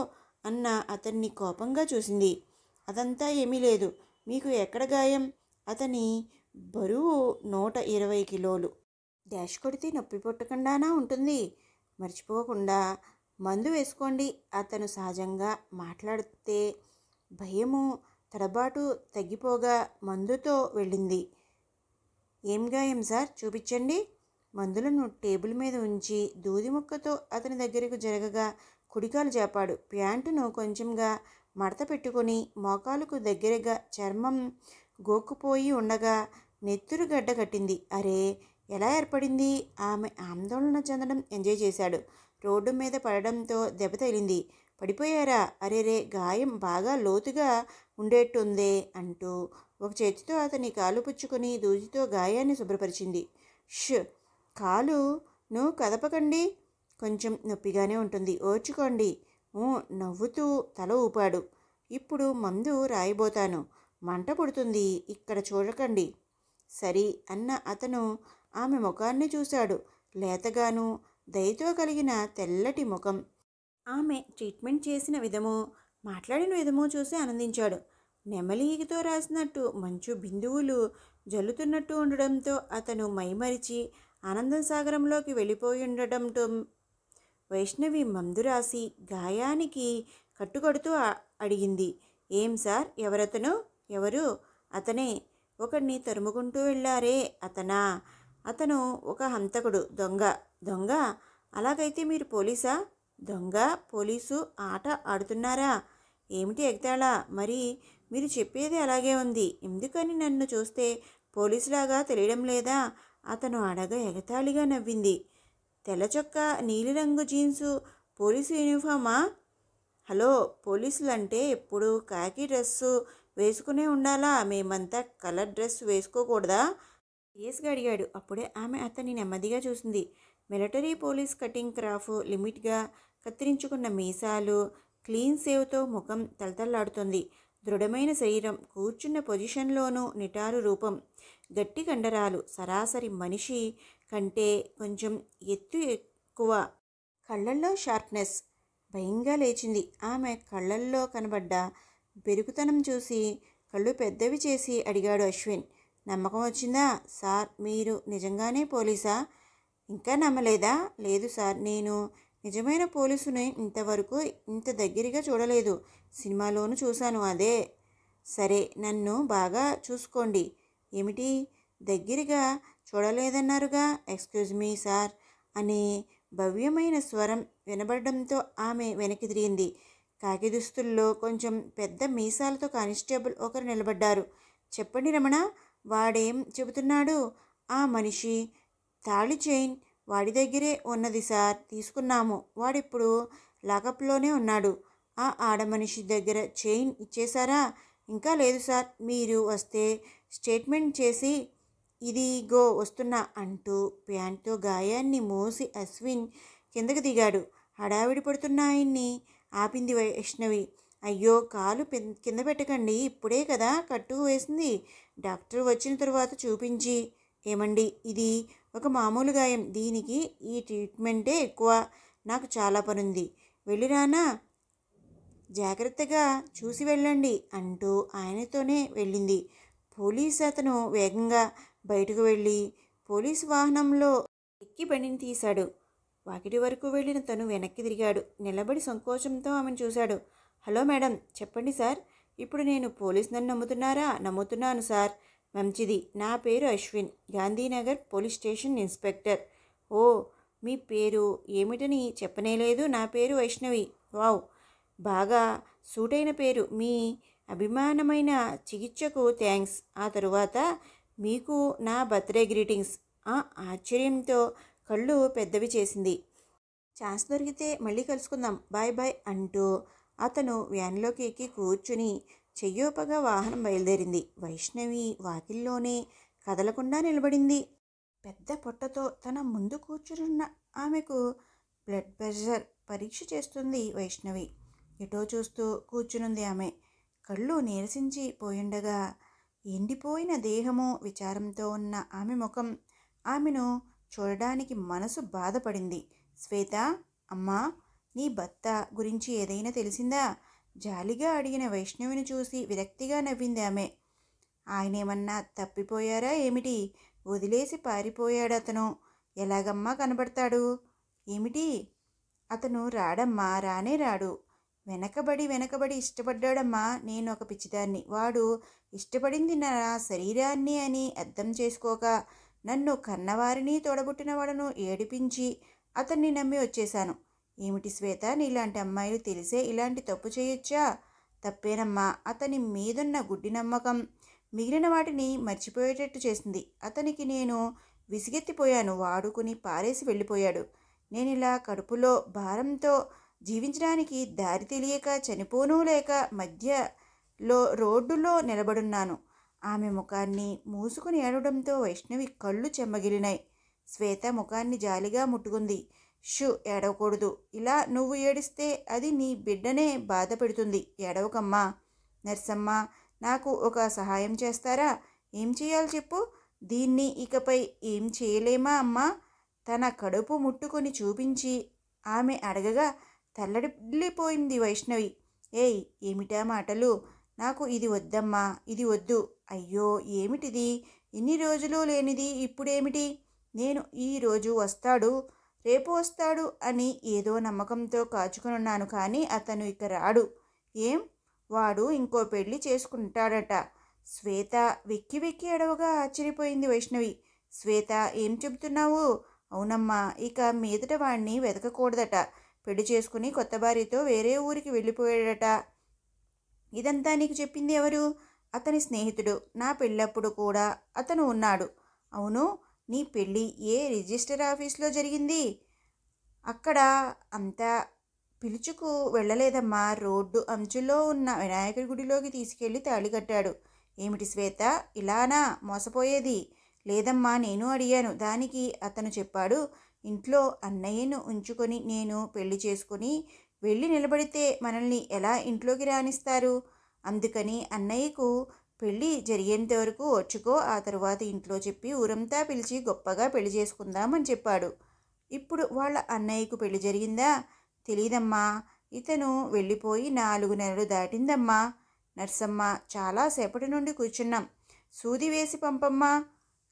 అన్న అతన్ని కోపంగా చూసింది. అదంతా ఏమీ లేదు. మీకు ఎక్కడ గాయం? అతని బరువు 120 కిలోలు. డాష్ కొడితే నొప్పి పుట్టకుండానా ఉంటుంది? మర్చిపోకుండా మందు వేసుకోండి. అతను సహజంగా మాట్లాడితే భయము తడబాటు తగ్గిపోగా మందుతో వెళ్ళింది. ఏం గాయం సార్, చూపించండి. మందులను టేబుల్ మీద ఉంచి దూది ముక్కతో అతని దగ్గరకు జరగగా కుడికాలు జాపాడు. ప్యాంటును కొంచెంగా మడత పెట్టుకొని మోకాలుకు దగ్గరగా చర్మం గోక్కుపోయి ఉండగా నెత్తురు గడ్డ కట్టింది. అరే, ఎలా ఏర్పడింది? ఆమె ఆందోళన చెందడం ఎంజాయ్ చేశాడు. రోడ్డు మీద పడడంతో దెబ్బ తగిలింది. పడిపోయారా? అరేరే, గాయం బాగా లోతుగా ఉండేట్టుందే అంటూ ఒక చేతితో అతని కాలు పుచ్చుకొని దూదితో గాయాన్ని శుభ్రపరిచింది. కాలును కదపకండి, కొంచెం నొప్పిగానే ఉంటుంది, ఓర్చుకోండి. నవ్వుతూ తల ఊపాడు. ఇప్పుడు మందు రాయబోతాను, మంట పుడుతుంది, ఇక్కడ చూడకండి. సరి అన్న అతను ఆమె ముఖాన్ని చూశాడు. లేతగాను దయతో కలిగిన తెల్లటి ముఖం. ఆమె ట్రీట్మెంట్ చేసిన విధము, మాట్లాడిన విధము చూసి ఆనందించాడు. నెమలితో రాసినట్టు మంచు బిందువులు జల్లుతున్నట్టు ఉండడంతో అతను మైమరిచి ఆనంద సాగరంలోకి వెళ్ళిపోయి ఉండటంతో వైష్ణవి మందు రాసి గాయానికి కట్టుకడుతూ అడిగింది. ఏం సార్, ఎవరతను? ఎవరు? అతనే. ఒకడిని తరుముకుంటూ వెళ్ళారే, అతనా? అతను ఒక హంతకుడు, దొంగ. అలాగైతే మీరు పోలీసా? దొంగ పోలీసు ఆట ఆడుతున్నారా? ఏమిటి ఎగతాళా? మరి మీరు చెప్పేది అలాగే ఉంది. ఎందుకని నన్ను చూస్తే పోలీసులాగా తెలియడం లేదా? అతను అడగ ఎగతాళిగా నవ్వింది. తెల్ల చొక్కా, నీలిరంగు జీన్సు పోలీసు యూనిఫామా? హలో, పోలీసులంటే ఎప్పుడు కాకి డ్రెస్సు వేసుకునే ఉండాలా? మేమంతా కలర్ డ్రెస్ వేసుకోకూడదా? సీరియస్గా అడిగాడు. అప్పుడే ఆమె అతన్ని నెమ్మదిగా చూసింది. మిలిటరీ పోలీస్ కటింగ్ క్రాఫ్, లిమిట్గా కత్తిరించుకున్న మీసాలు, క్లీన్ సేవ్తో ముఖం తలతల్లాడుతోంది. దృఢమైన శరీరం, కూర్చున్న పొజిషన్లోనూ నిటారు రూపం, గట్టి కండరాలు, సరాసరి మనిషి కంటే కొంచెం ఎత్తు ఎక్కువ. కళ్ళల్లో షార్ప్నెస్. భయంగా లేచింది. ఆమె కళ్ళల్లో కనబడ్డ బెరుకుతనం చూసి కళ్ళు పెద్దవి చేసి అడిగాడు అశ్విన్. నమ్మకం వచ్చిందా సార్? మీరు నిజంగానే పోలీసా? ఇంకా నమ్మలేదా? లేదు సార్, నేను నిజమైన పోలీసుని ఇంతవరకు ఇంత దగ్గరగా చూడలేదు. సినిమాలోనూ చూశాను. అదే. సరే, నన్ను బాగా చూసుకోండి. ఏమిటి దగ్గరగా చూడలేదన్నారుగా? ఎక్స్క్యూజ్ మీ సార్ అనే భవ్యమైన స్వరం వినబడడంతో ఆమె వెనక్కి తిరిగింది. కాకి దుస్తుల్లో కొంచెం పెద్ద మీసాలతో కానిస్టేబుల్ ఒకరు నిలబడ్డారు. చెప్పండి రమణ, వాడేం చెబుతున్నాడు? ఆ మనిషి తాళి చైన్ వాడి దగ్గరే ఉన్నది సార్, తీసుకున్నాము. వాడిప్పుడు లాకప్లోనే ఉన్నాడు. ఆ ఆడమనిషి దగ్గర చైన్ ఇచ్చేశారా? ఇంకా లేదు సార్, మీరు వస్తే స్టేట్మెంట్ చేసి ఇదిగో వస్తున్నా అంటూ ప్యాంట్తో గాయాన్ని మోసి అశ్విన్ కిందకి దిగాడు. హడావిడి పడుతున్న ఆయన్ని ఆపింది వైష్ణవి. అయ్యో, కాలు కింద పెట్టకండి, ఇప్పుడే కదా కట్టు వేసింది. డాక్టర్ వచ్చిన తరువాత చూపించి. ఏమండి, ఇది ఒక మామూలు గాయం, దీనికి ఈ ట్రీట్మెంటే ఎక్కువ. నాకు చాలా పనుంది, వెళ్ళిరానా? జాగ్రత్తగా చూసి వెళ్ళండి అంటూ ఆయనతోనే వెళ్ళింది. పోలీస్ అతను వేగంగా బయటకు వెళ్ళి పోలీసు వాహనంలో ఎక్కి బండిని తీశాడు. వాకిటి వరకు వెళ్ళిన తను వెనక్కి తిరిగాడు. నిలబడి సంకోచంతో ఆమెను చూశాడు. హలో మేడం, చెప్పండి సార్. ఇప్పుడు నేను పోలీసునని నమ్ముతున్నారా? నమ్ముతున్నాను సార్. మంచిది. నా పేరు Ashwin, Gandhinagar police station inspector. ఓ, మీ పేరు ఏమిటని చెప్పనేలేదు. నా పేరు వైష్ణవి. వావ్, బాగా సూట్ అయిన పేరు. మీ అభిమానమైన చికిత్సకు థ్యాంక్స్. ఆ తరువాత మీకు నా బర్త్డే గ్రీటింగ్స్. ఆశ్చర్యంతో కళ్ళు పెద్దవి చేసింది. ఛాన్స్ దొరికితే మళ్ళీ కలుసుకుందాం, బాయ్ బాయ్ అంటూ అతను వ్యాన్లోకి ఎక్కి కూర్చుని చెయ్యోపగా వాహనం బయలుదేరింది. వైష్ణవి వాకిల్లోనే కదలకుండా నిలబడింది. పెద్ద పొట్టతో తన ముందు కూర్చున్న ఆమెకు బ్లడ్ ప్రెషర్ పరీక్ష చేస్తుంది వైష్ణవి. ఎటో చూస్తూ కూర్చునుంది ఆమె. కళ్ళు నీరసించి పోయిండగా ఎండిపోయిన దేహము, విచారంతో ఉన్న ఆమె ముఖం, ఆమెను చూడడానికి మనసు బాధపడింది. శ్వేత, అమ్మా, నీ భర్త గురించి ఏదైనా తెలిసిందా? జాలిగా అడిగిన వైష్ణవిని చూసి విరక్తిగా నవ్వింది ఆమె. ఆయనేమన్నా తప్పిపోయారా ఏమిటి? వదిలేసి పారిపోయాడు అతను. ఎలాగమ్మా కనబడతాడు? ఏమిటి? అతను రాడమ్మా, రానే రాడు. వెనకబడి ఇష్టపడ్డాడమ్మా. నేను ఒక పిచ్చిదాన్ని. వాడు ఇష్టపడింది నా శరీరాన్ని అని అర్థం చేసుకోక నన్ను కన్నవారిని తోడబుట్టిన వాడను ఏడిపించి అతన్ని నమ్మి వచ్చేశాను. ఏమిటి శ్వేత, నీలాంటి అమ్మాయిలు తెలిసే ఇలాంటి తప్పు చేయొచ్చా? తప్పేనమ్మా. అతని మీదున్న గుడ్డి నమ్మకం మిగిలిన వాటిని మర్చిపోయేటట్టు చేసింది. అతనికి నేను విసిగెత్తిపోయాను. వాడుకుని పారేసి వెళ్ళిపోయాడు. నేనిలా కడుపులో భారంతో జీవించడానికి దారి తెలియక చనిపోనూ లేక మధ్యలో రోడ్డులో నిలబడున్నాను. ఆమె ముఖాన్ని మూసుకుని ఏడవడంతో వైష్ణవి కళ్ళు చెమ్మగిలినాయి. శ్వేత ముఖాన్ని జాలిగా ముట్టుకుంది. షూ, ఏడవకూడదు. ఇలా నువ్వు ఏడిస్తే అది నీ బిడ్డనే బాధ పెడుతుంది. ఏడవకమ్మా. నర్సమ్మ, నాకు ఒక సహాయం చేస్తారా? ఏం చేయాలి చెప్పు. దీన్ని ఇకపై ఏం చేయలేమా అమ్మా? తన కడుపు ముట్టుకొని చూపించి ఆమె అడగగా తల్లడిల్లిపోయింది వైష్ణవి. ఏయ్, ఏమిటా మాటలు? నాకు ఇది వద్దమ్మా, ఇది వద్దు. అయ్యో, ఏమిటిది? ఇన్ని రోజులు లేనిది ఇప్పుడేమిటి? నేను ఈరోజు వస్తాడు, రేపు వస్తాడు అని ఏదో నమ్మకంతో కాచుకున్నాను. కానీ అతను ఇక రాడు. ఏం? వాడు ఇంకో పెళ్లి చేసుకుంటాడట. శ్వేత వెక్కి వెక్కి ఎడవగా ఆశ్చర్యపోయింది వైష్ణవి. శ్వేత, ఏం చెబుతున్నావు? అవునమ్మా, ఇక మీదట వాడిని వెతకకూడదట. పెళ్లి చేసుకుని కొత్త భార్యతో వేరే ఊరికి వెళ్ళిపోయాడట. ఇదంతా నీకు చెప్పింది ఎవరు? అతని స్నేహితుడు. నా పెళ్ళప్పుడు కూడా అతను ఉన్నాడు. అవును, నీ పెళ్ళి ఏ రిజిస్టర్ ఆఫీస్లో జరిగింది? అక్కడ అంతా పిలుచుకు వెళ్ళలేదమ్మా. రోడ్డు అంచులో ఉన్న వినాయకుడి గుడిలోకి తీసుకెళ్లి తాళి కట్టాడు. ఏమిటి శ్వేత, ఇలానా మోసపోయేది? లేదమ్మా, నేను అడిగాను. దానికి అతను చెప్పాడు, ఇంట్లో అన్నయ్యను ఉంచుకొని నేను పెళ్లి చేసుకుని వెళ్ళి నిలబడితే మనల్ని ఎలా ఇంట్లోకి రానిస్తారు? అందుకని అన్నయ్యకు పెళ్ళి జరిగేంత వరకు వచ్చుకో, ఆ తరువాత ఇంట్లో చెప్పి ఊరంతా పిలిచి గొప్పగా పెళ్లి చేసుకుందామని చెప్పాడు. ఇప్పుడు వాళ్ళ అన్నయ్యకు పెళ్లి జరిగిందా? తెలీదమ్మా. ఇతను వెళ్ళిపోయి 4 నెలలు దాటిందమ్మా. నర్సమ్మ, చాలాసేపటి నుండి కూర్చున్నాం. సూది వేసి పంపమ్మా.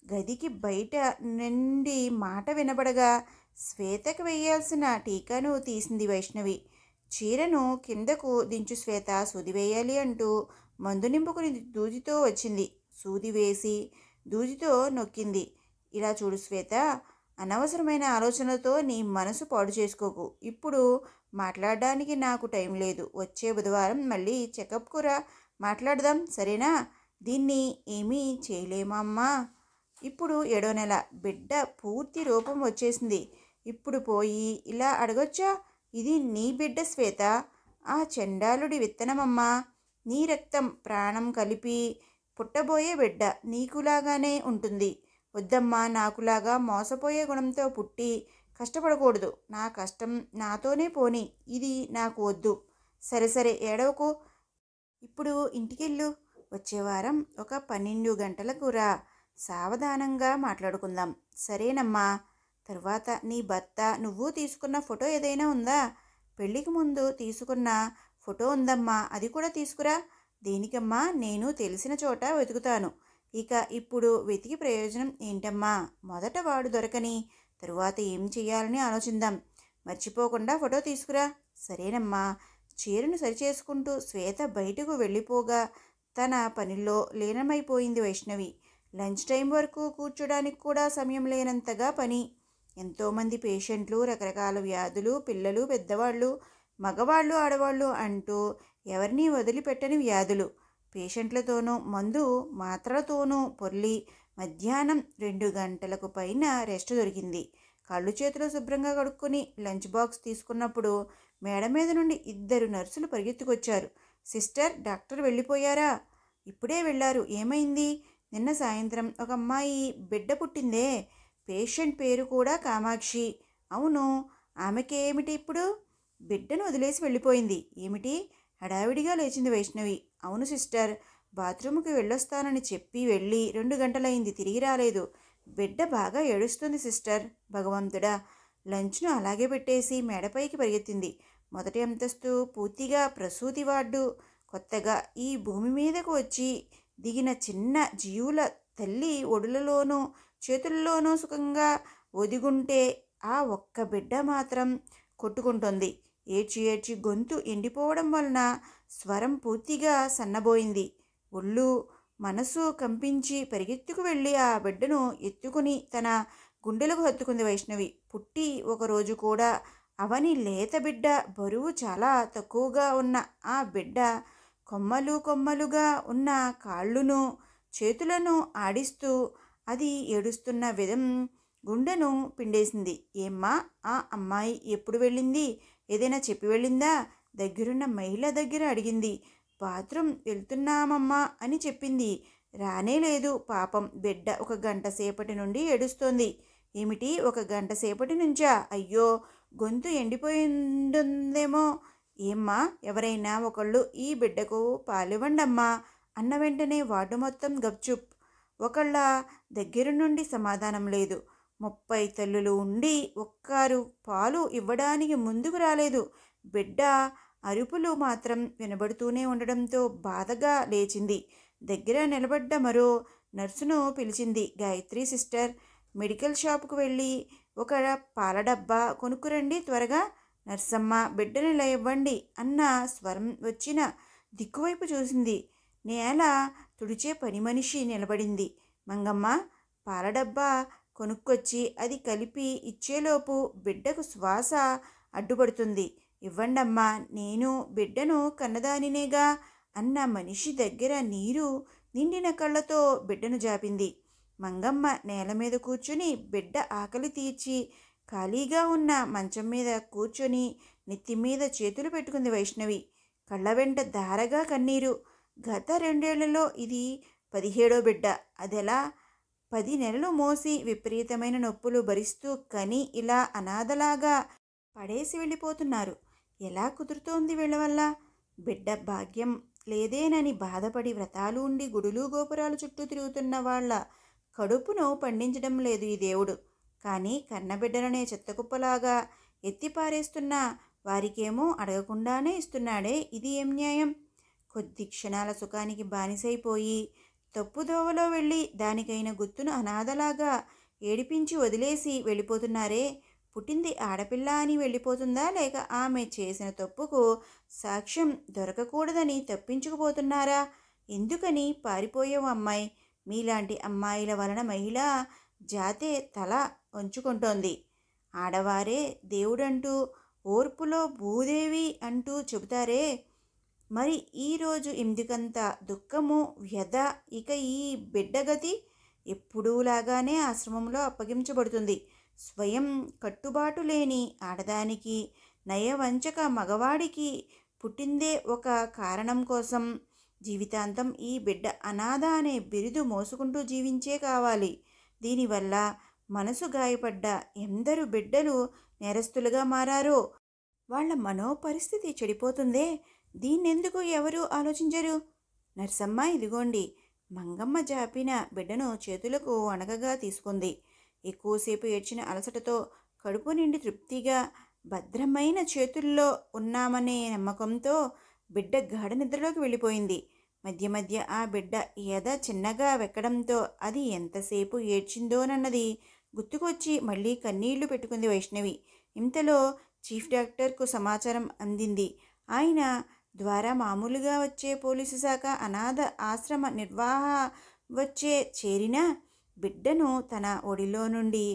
గదికి బయట నుండి మాట వినబడగా శ్వేతకు వేయాల్సిన టీకాను తీసింది వైష్ణవి. చీరను కిందకు దించు శ్వేత, సూది వేయాలి అంటూ మందు నింపుకుని దూదితో వచ్చింది. సూది వేసి దూదితో నొక్కింది. ఇలా చూడు శ్వేత, అనవసరమైన ఆలోచనలతో నీ మనసు పాడు చేసుకోకు. ఇప్పుడు మాట్లాడడానికి నాకు టైం లేదు. వచ్చే బుధవారం మళ్ళీ చెకప్కు రా, మాట్లాడదాం, సరేనా? దీన్ని ఏమీ చేయలేమమ్మా. ఇప్పుడు 7వ నెల, బిడ్డ పూర్తి రూపం వచ్చేసింది. ఇప్పుడు పోయి ఇలా అడగొచ్చా? ఇది నీ బిడ్డ శ్వేత, ఆ చండాలుడి విత్తనమమ్మా. నీ రక్తం ప్రాణం కలిపి పుట్టబోయే బిడ్డ నీకులాగానే ఉంటుంది. వద్దమ్మా, నాకులాగా మోసపోయే గుణంతో పుట్టి కష్టపడకూడదు. నా కష్టం నాతోనే పోని, ఇది నాకు వద్దు. సరే సరే, ఏడవకు. ఇప్పుడు ఇంటికెళ్ళు. వచ్చే వారం ఒక 12 గంటలకు రా. సావధానంగా మాట్లాడుకుందాం. సరేనమ్మా. తర్వాత నీ భర్త నువ్వు తీసుకున్న ఫోటో ఏదైనా ఉందా? పెళ్ళికి ముందు తీసుకున్న ఫోటో ఉందమ్మా, అది కూడా తీసుకురా. దేనికమ్మా? నేను తెలిసిన చోట వెతుకుతాను. ఇక ఇప్పుడు వెతికి ప్రయోజనం ఏంటమ్మా? మొదట వాడు దొరకని తరువాత ఏం చెయ్యాలని ఆలోచిద్దాం. మర్చిపోకుండా ఫోటో తీసుకురా. సరేనమ్మా. చీరను సరిచేసుకుంటూ శ్వేత బయటకు వెళ్ళిపోగా తన పనిలో లీనమైపోయింది వైష్ణవి. లంచ్ టైం వరకు కూర్చోడానికి కూడా సమయం లేనంతగా పని. ఎంతోమంది పేషెంట్లు, రకరకాల వ్యాధులు, పిల్లలు, పెద్దవాళ్ళు, మగవాళ్ళు, ఆడవాళ్ళు అంటూ ఎవరినీ వదిలిపెట్టని వ్యాధులు. పేషెంట్లతోనూ మందు మాత్రలతోనూ పొర్లి మధ్యాహ్నం 2 గంటలకు పైన రెస్ట్ దొరికింది. కాళ్ళు చేతులు శుభ్రంగా కడుక్కొని లంచ్ బాక్స్ తీసుకున్నప్పుడు మేడ మీద నుండి 2 నర్సులు పరిగెత్తుకొచ్చారు. సిస్టర్, డాక్టర్ వెళ్ళిపోయారా? ఇప్పుడే వెళ్ళారు. ఏమైంది? నిన్న సాయంత్రం ఒక అమ్మాయి బిడ్డ పుట్టిందే. పేషెంట్ పేరు కూడా కామాక్షి. అవును, ఆమెకేమిటి ఇప్పుడు? బిడ్డను వదిలేసి వెళ్ళిపోయింది. ఏమిటి? హడావిడిగా లేచింది వైష్ణవి. అవును సిస్టర్, బాత్రూమ్కి వెళ్ళొస్తానని చెప్పి వెళ్ళి 2 గంటలైంది, తిరిగి రాలేదు. బిడ్డ బాగా ఏడుస్తుంది సిస్టర్. భగవంతుడా! లంచ్ను అలాగే పెట్టేసి మేడపైకి పరిగెత్తింది. మొదటి అంతస్తు పూర్తిగా ప్రసూతి వార్డు. కొత్తగా ఈ భూమి మీదకు వచ్చి దిగిన చిన్న జీవుల తల్లి ఒడులలోనూ చేతుల్లోనూ సుఖంగా ఒదిగుంటే ఆ ఒక్క బిడ్డ మాత్రం కొట్టుకుంటోంది. ఏడ్చి ఏడ్చి గొంతు ఎండిపోవడం వలన స్వరం పూర్తిగా సన్నబోయింది. ఒళ్ళు మనసు కంపించి పరిగెత్తుకు వెళ్ళి ఆ బిడ్డను ఎత్తుకుని తన గుండెలకు హత్తుకుంది వైష్ణవి. పుట్టి ఒకరోజు కూడా అవని లేత బిడ్డ. బరువు చాలా తక్కువగా ఉన్న ఆ బిడ్డ కొమ్మలు కొమ్మలుగా ఉన్న కాళ్ళును చేతులను ఆడిస్తూ అది ఏడుస్తున్న విధం గుండెను పిండేసింది. ఏమ్మా, ఆ అమ్మాయి ఎప్పుడు వెళ్ళింది? ఏదైనా చెప్పి వెళ్ళిందా? దగ్గరున్న మహిళ దగ్గర అడిగింది. బాత్రూమ్ వెళ్తున్నామమ్మా అని చెప్పింది. రానే లేదు. పాపం బిడ్డ 1 గంట సేపటి నుండి ఏడుస్తోంది. ఏమిటి, 1 గంట సేపటి నుంచా? అయ్యో, గొంతు ఎండిపోయిందేమో. ఏమ్మా, ఎవరైనా ఒకళ్ళు ఈ బిడ్డకు పాలివ్వండమ్మా అన్న వెంటనే వార్డు మొత్తం గప్చుప్. ఒకళ్ళ దగ్గర నుండి సమాధానం లేదు. 30 తల్లులు ఉండి ఒక్కరు పాలు ఇవ్వడానికి ముందుకు రాలేదు. బిడ్డ అరుపులు మాత్రం వినబడుతూనే ఉండడంతో బాధగా లేచింది. దగ్గర నిలబడ్డ మరో నర్సును పిలిచింది. గాయత్రి సిస్టర్, మెడికల్ షాపుకు వెళ్ళి ఒక పాల డబ్బా కొనుక్కురండి త్వరగా. నర్సమ్మ, బిడ్డను ఇలా ఇవ్వండి అన్న స్వరం వచ్చిన దిక్కువైపు చూసింది. నేల తుడిచే పని మనిషి నిలబడింది. మంగమ్మ, పాల డబ్బా కొనుక్కొచ్చి అది కలిపి ఇచ్చేలోపు బిడ్డకు శ్వాస అడ్డుపడుతుంది. ఇవ్వండమ్మా, నేను బిడ్డను కన్నదానినేగా అన్న మనిషి దగ్గర నీరు నిండిన కళ్ళతో బిడ్డను జాపింది. మంగమ్మ నేల మీద కూర్చుని బిడ్డ ఆకలి తీర్చి ఖాళీగా ఉన్న మంచం మీద కూర్చొని నెత్తి మీద చేతులు పెట్టుకుంది వైష్ణవి. కళ్ళ వెంట ధారగా కన్నీరు. గత 2 ఏళ్లలో ఇది 17వ బిడ్డ. అదెలా? 10 నెలలు మోసి విపరీతమైన నొప్పులు భరిస్తూ కని ఇలా అనాథలాగా పడేసి వెళ్ళిపోతున్నారు. ఎలా కుదురుతోంది వీళ్ళ వల్ల? బిడ్డ భాగ్యం లేదేనని బాధపడి వ్రతాలు ఉండి గుడులు గోపురాలు చుట్టూ తిరుగుతున్న వాళ్ళ కడుపును పండించడం లేదు ఈ దేవుడు. కానీ కన్నబిడ్డలనే చెత్తకుప్పలాగా ఎత్తిపారేస్తున్న వారికేమో అడగకుండానే ఇస్తున్నాడే, ఇది ఏం న్యాయం? కొద్ది క్షణాల సుఖానికి బానిసైపోయి తప్పుదోవలో వెళ్ళి దానికైన గుర్తును అనాథలాగా ఏడిపించి వదిలేసి వెళ్ళిపోతున్నారే. పుట్టింది ఆడపిల్ల అని వెళ్ళిపోతుందా, లేక ఆమె చేసిన తప్పుకు సాక్ష్యం దొరకకూడదని తప్పించుకుపోతున్నారా? ఎందుకని పారిపోయావు అమ్మాయి? మీలాంటి అమ్మాయిల వలన మహిళా జాతే తల వంచుకుంటోంది. ఆడవారే దేవుడంటూ ఓర్పులో భూదేవి అంటూ చెబుతారే, మరి ఈరోజు ఎందుకంత దుఃఖము వ్యధ? ఇక ఈ బిడ్డగతి ఎప్పుడూలాగానే ఆశ్రమంలో అప్పగించబడుతుంది. స్వయం కట్టుబాటు లేని ఆడదానికి, నయవంచక మగవాడికి పుట్టిందే ఒక కారణం కోసం జీవితాంతం ఈ బిడ్డ అనాథ అనే బిరుదు మోసుకుంటూ జీవించే కావాలి. దీనివల్ల మనసు గాయపడ్డ ఎందరు బిడ్డలు నేరస్తులుగా మారారో వాళ్ళ మనోపరిస్థితి చెడిపోతుందే. దీన్నెందుకు ఎవరూ ఆలోచించరు? నర్సమ్మ, ఇదిగోండి. మంగమ్మ జాపిన బిడ్డను చేతులకు వణకగా తీసుకుంది. ఎక్కువసేపు ఏడ్చిన అలసటతో కడుపు నిండి తృప్తిగా భద్రమైన చేతుల్లో ఉన్నామనే నమ్మకంతో బిడ్డ గాఢ నిద్రలోకి వెళ్ళిపోయింది. మధ్య మధ్య ఆ బిడ్డ ఎద చిన్నగా వెక్కడంతో అది ఎంతసేపు ఏడ్చిందోనన్నది గుర్తుకొచ్చి మళ్ళీ కన్నీళ్లు పెట్టుకుంది వైష్ణవి. ఇంతలో చీఫ్ డాక్టర్కు సమాచారం అందింది. ఆయన ద్వారా మామూలుగా వచ్చే పోలీసు శాఖ అనాథ ఆశ్రమ నిర్వాహ వచ్చే చేరినా బిడ్డను తన ఒడిలో నుండి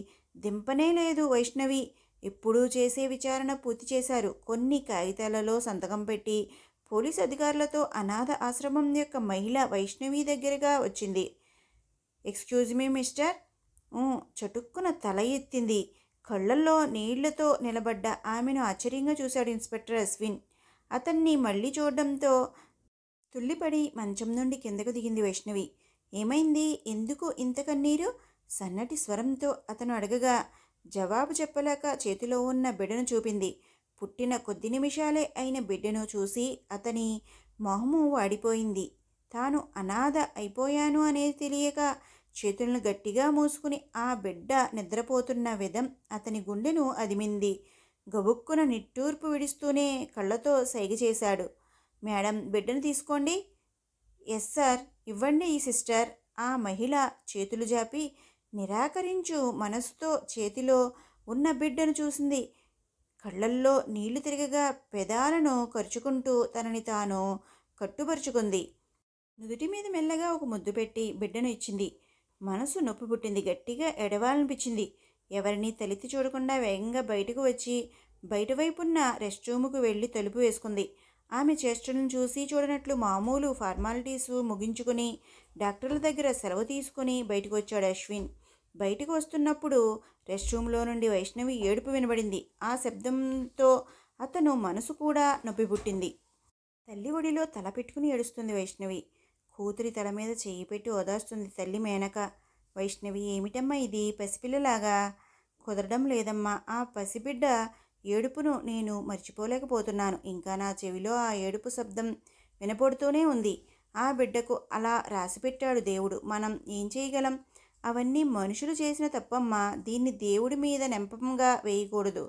దింపనే లేదు వైష్ణవి. ఎప్పుడూ చేసే విచారణ పూర్తి చేశారు. కొన్ని కాగితాలలో సంతకం పెట్టి పోలీసు అధికారులతో అనాథ ఆశ్రమం యొక్క మహిళ వైష్ణవి దగ్గరగా వచ్చింది. Excuse me mister. చటుక్కున తల ఎత్తింది. కళ్ళల్లో నీళ్లతో నిలబడ్డ ఆమెను ఆశ్చర్యంగా చూశాడు ఇన్స్పెక్టర్ అశ్విన్. అతన్ని మళ్ళీ చూడడంతో తుల్లిపడి మంచం నుండి కిందకు దిగింది వైష్ణవి. ఏమైంది? ఎందుకు ఇంత కన్నీరు? సన్నటి స్వరంతో అతను అడగగా జవాబు చెప్పలేక చేతిలో ఉన్న బిడ్డను చూపింది. పుట్టిన కొద్ది నిమిషాలే అయిన బిడ్డను చూసి అతని మొహము వాడిపోయింది. తాను అనాథ అయిపోయాను అనేది తెలియక చేతులను గట్టిగా మూసుకుని ఆ బిడ్డ నిద్రపోతున్న విధం అతని గుండెను అదిమింది. గబుక్కున నిట్టూర్పు విడుస్తూనే కళ్ళతో సైగ చేశాడు. మేడం, బిడ్డను తీసుకోండి. Yes sir. ఇవ్వండి ఈ సిస్టర్. ఆ మహిళ చేతులు జాపి నిరాకరించు మనసుతో చేతిలో ఉన్న బిడ్డను చూసింది. కళ్ళల్లో నీళ్లు తిరగగా పెదాలను ఖర్చుకుంటూ తనని తాను కట్టుబరుచుకుంది. నుదుటి మీద మెల్లగా ఒక ముద్దు పెట్టి బిడ్డను ఇచ్చింది. మనసు నొప్పి పుట్టింది. గట్టిగా ఎడవాలనిపించింది. ఎవరిని తలెత్తి చూడకుండా వేగంగా బయటకు వచ్చి బయటవైపున్న రెస్ట్ రూముకు వెళ్ళి తలుపు వేసుకుంది. ఆమె చేష్టలను చూసి చూడనట్లు మామూలు ఫార్మాలిటీస్ ముగించుకుని డాక్టర్ల దగ్గర సెలవు తీసుకుని బయటకు వచ్చాడు అశ్విన్. బయటకు వస్తున్నప్పుడు రెస్ట్ రూమ్లో నుండి వైష్ణవి ఏడుపు వినబడింది. ఆ శబ్దంతో అతను మనసు కూడా నొప్పి పుట్టింది. తల్లి ఒడిలో తల పెట్టుకుని ఏడుస్తుంది వైష్ణవి. కూతురి తల మీద చేయి పెట్టి ఓదార్స్తుంది తల్లి మేనక. వైష్ణవి, ఏమిటమ్మా ఇది? పసిపిల్లలాగా. కుదరడం లేదమ్మా. ఆ పసిబిడ్డ ఏడుపును నేను మర్చిపోలేకపోతున్నాను. ఇంకా నా చెవిలో ఆ ఏడుపు శబ్దం వినపడుతూనే ఉంది. ఆ బిడ్డకు అలా రాసిపెట్టాడు దేవుడు. మనం ఏం చేయగలం? అవన్నీ మనుషులు చేసిన తప్పమ్మా. దీన్ని దేవుడి మీద నెంపంగా వేయకూడదు.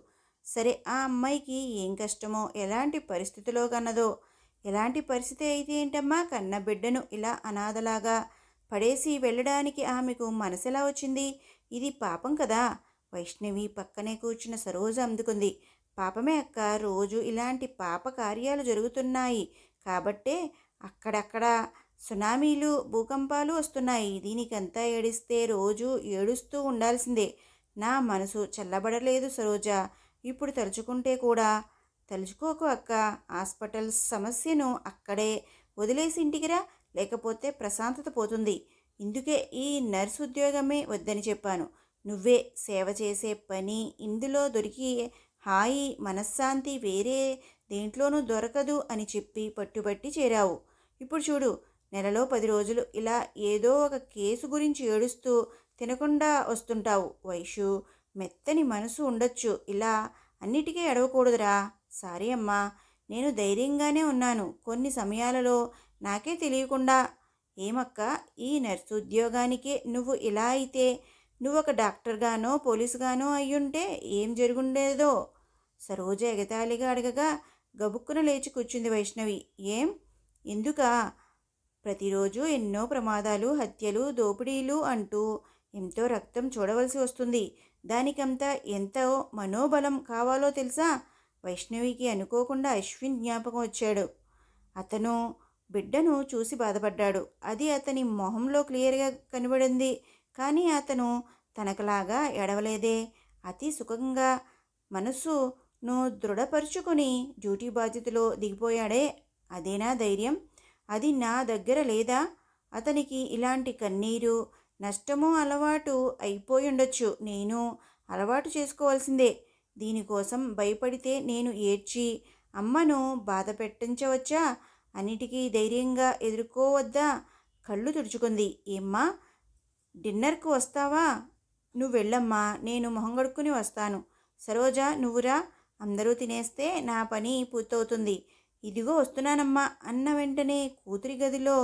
సరే, ఆ అమ్మాయికి ఏం కష్టమో, ఎలాంటి పరిస్థితిలో కన్నదో. ఎలాంటి పరిస్థితి అయితే ఏంటమ్మా? కన్న బిడ్డను ఇలా అనాథలాగా పడేసి వెళ్ళడానికి ఆమెకు మనసెలా వచ్చింది? ఇది పాపం కదా. వైష్ణవి పక్కనే కూర్చున్న సరోజ అందుకుంది. పాపమే అక్క. రోజు ఇలాంటి పాప కార్యాలు జరుగుతున్నాయి కాబట్టే అక్కడక్కడ సునామీలు, భూకంపాలు వస్తున్నాయి. దీనికంతా ఏడిస్తే రోజు ఏడుస్తూ ఉండాల్సిందే. నా మనసు చల్లబడలేదు సరోజ. ఇప్పుడు తలుచుకుంటే కూడా. తలుచుకోకు అక్క. హాస్పిటల్ సమస్యను అక్కడే వదిలేసి ఇంటికిరా, లేకపోతే ప్రశాంతత పోతుంది. ఇందుకే ఈ నర్సు ఉద్యోగమే వద్దని చెప్పాను. నువ్వే సేవ చేసే పని ఇందులో దొరికి హాయి, మనశ్శాంతి వేరే దేంట్లోనూ దొరకదు అని చెప్పి పట్టుబట్టి చేరావు. ఇప్పుడు చూడు, నెలలో 10 రోజులు ఇలా ఏదో ఒక కేసు గురించి ఏడుస్తూ తినకుండా వస్తుంటావు. వైషు, మెత్తని మనసు ఉండొచ్చు, ఇలా అన్నిటికీ ఎడవకూడదురా. సారీ అమ్మా, నేను ధైర్యంగానే ఉన్నాను. కొన్ని సమయాలలో నాకే తెలియకుండా. ఏమక్క, ఈ నర్సు ఉద్యోగానికే నువ్వు ఇలా అయితే నువ్వొక డాక్టర్గానో పోలీసుగానో అయ్యుంటే ఏం జరుగుండేదో? సరోజ ఎగతాళిగా అడగగా గబుక్కున లేచి కూర్చుంది వైష్ణవి. ఏం? ఎందుకా? ప్రతిరోజు ఎన్నో ప్రమాదాలు, హత్యలు, దోపిడీలు అంటూ ఎంతో రక్తం చూడవలసి వస్తుంది. దానికంతా ఎంతో మనోబలం కావాలో తెలుసా? వైష్ణవికి అనుకోకుండా అశ్విన్ జ్ఞాపకం వచ్చాడు. అతను బిడ్డను చూసి బాధపడ్డాడు. అది అతని మొహంలో క్లియర్గా కనబడింది. కానీ అతను తనకలాగా ఎడవలేదే. అతి సుఖంగా మనసును దృఢపరుచుకుని డ్యూటీ బాధ్యతలో దిగిపోయాడే. అదేనా ధైర్యం? అది నా దగ్గర లేదా? అతనికి ఇలాంటి కన్నీరు, నష్టము అలవాటు అయిపోయి ఉండొచ్చు. నేను అలవాటు చేసుకోవాల్సిందే. దీనికోసం భయపడితే నేను ఏడ్చి అమ్మను బాధ పెట్టించవచ్చా? అన్నిటికీ ధైర్యంగా ఎదుర్కోవద్దా? కళ్ళు తుడుచుకుంది. ఏమ్మా, డిన్నర్కు వస్తావా? నువ్వు వెళ్ళమ్మా, నేను మొహం కడుక్కుని వస్తాను. సరోజ, నువ్వురా. అందరూ తినేస్తే నా పని పూర్తవుతుంది. ఇదిగో వస్తున్నానమ్మా అన్న వెంటనే కూతురి గదిలో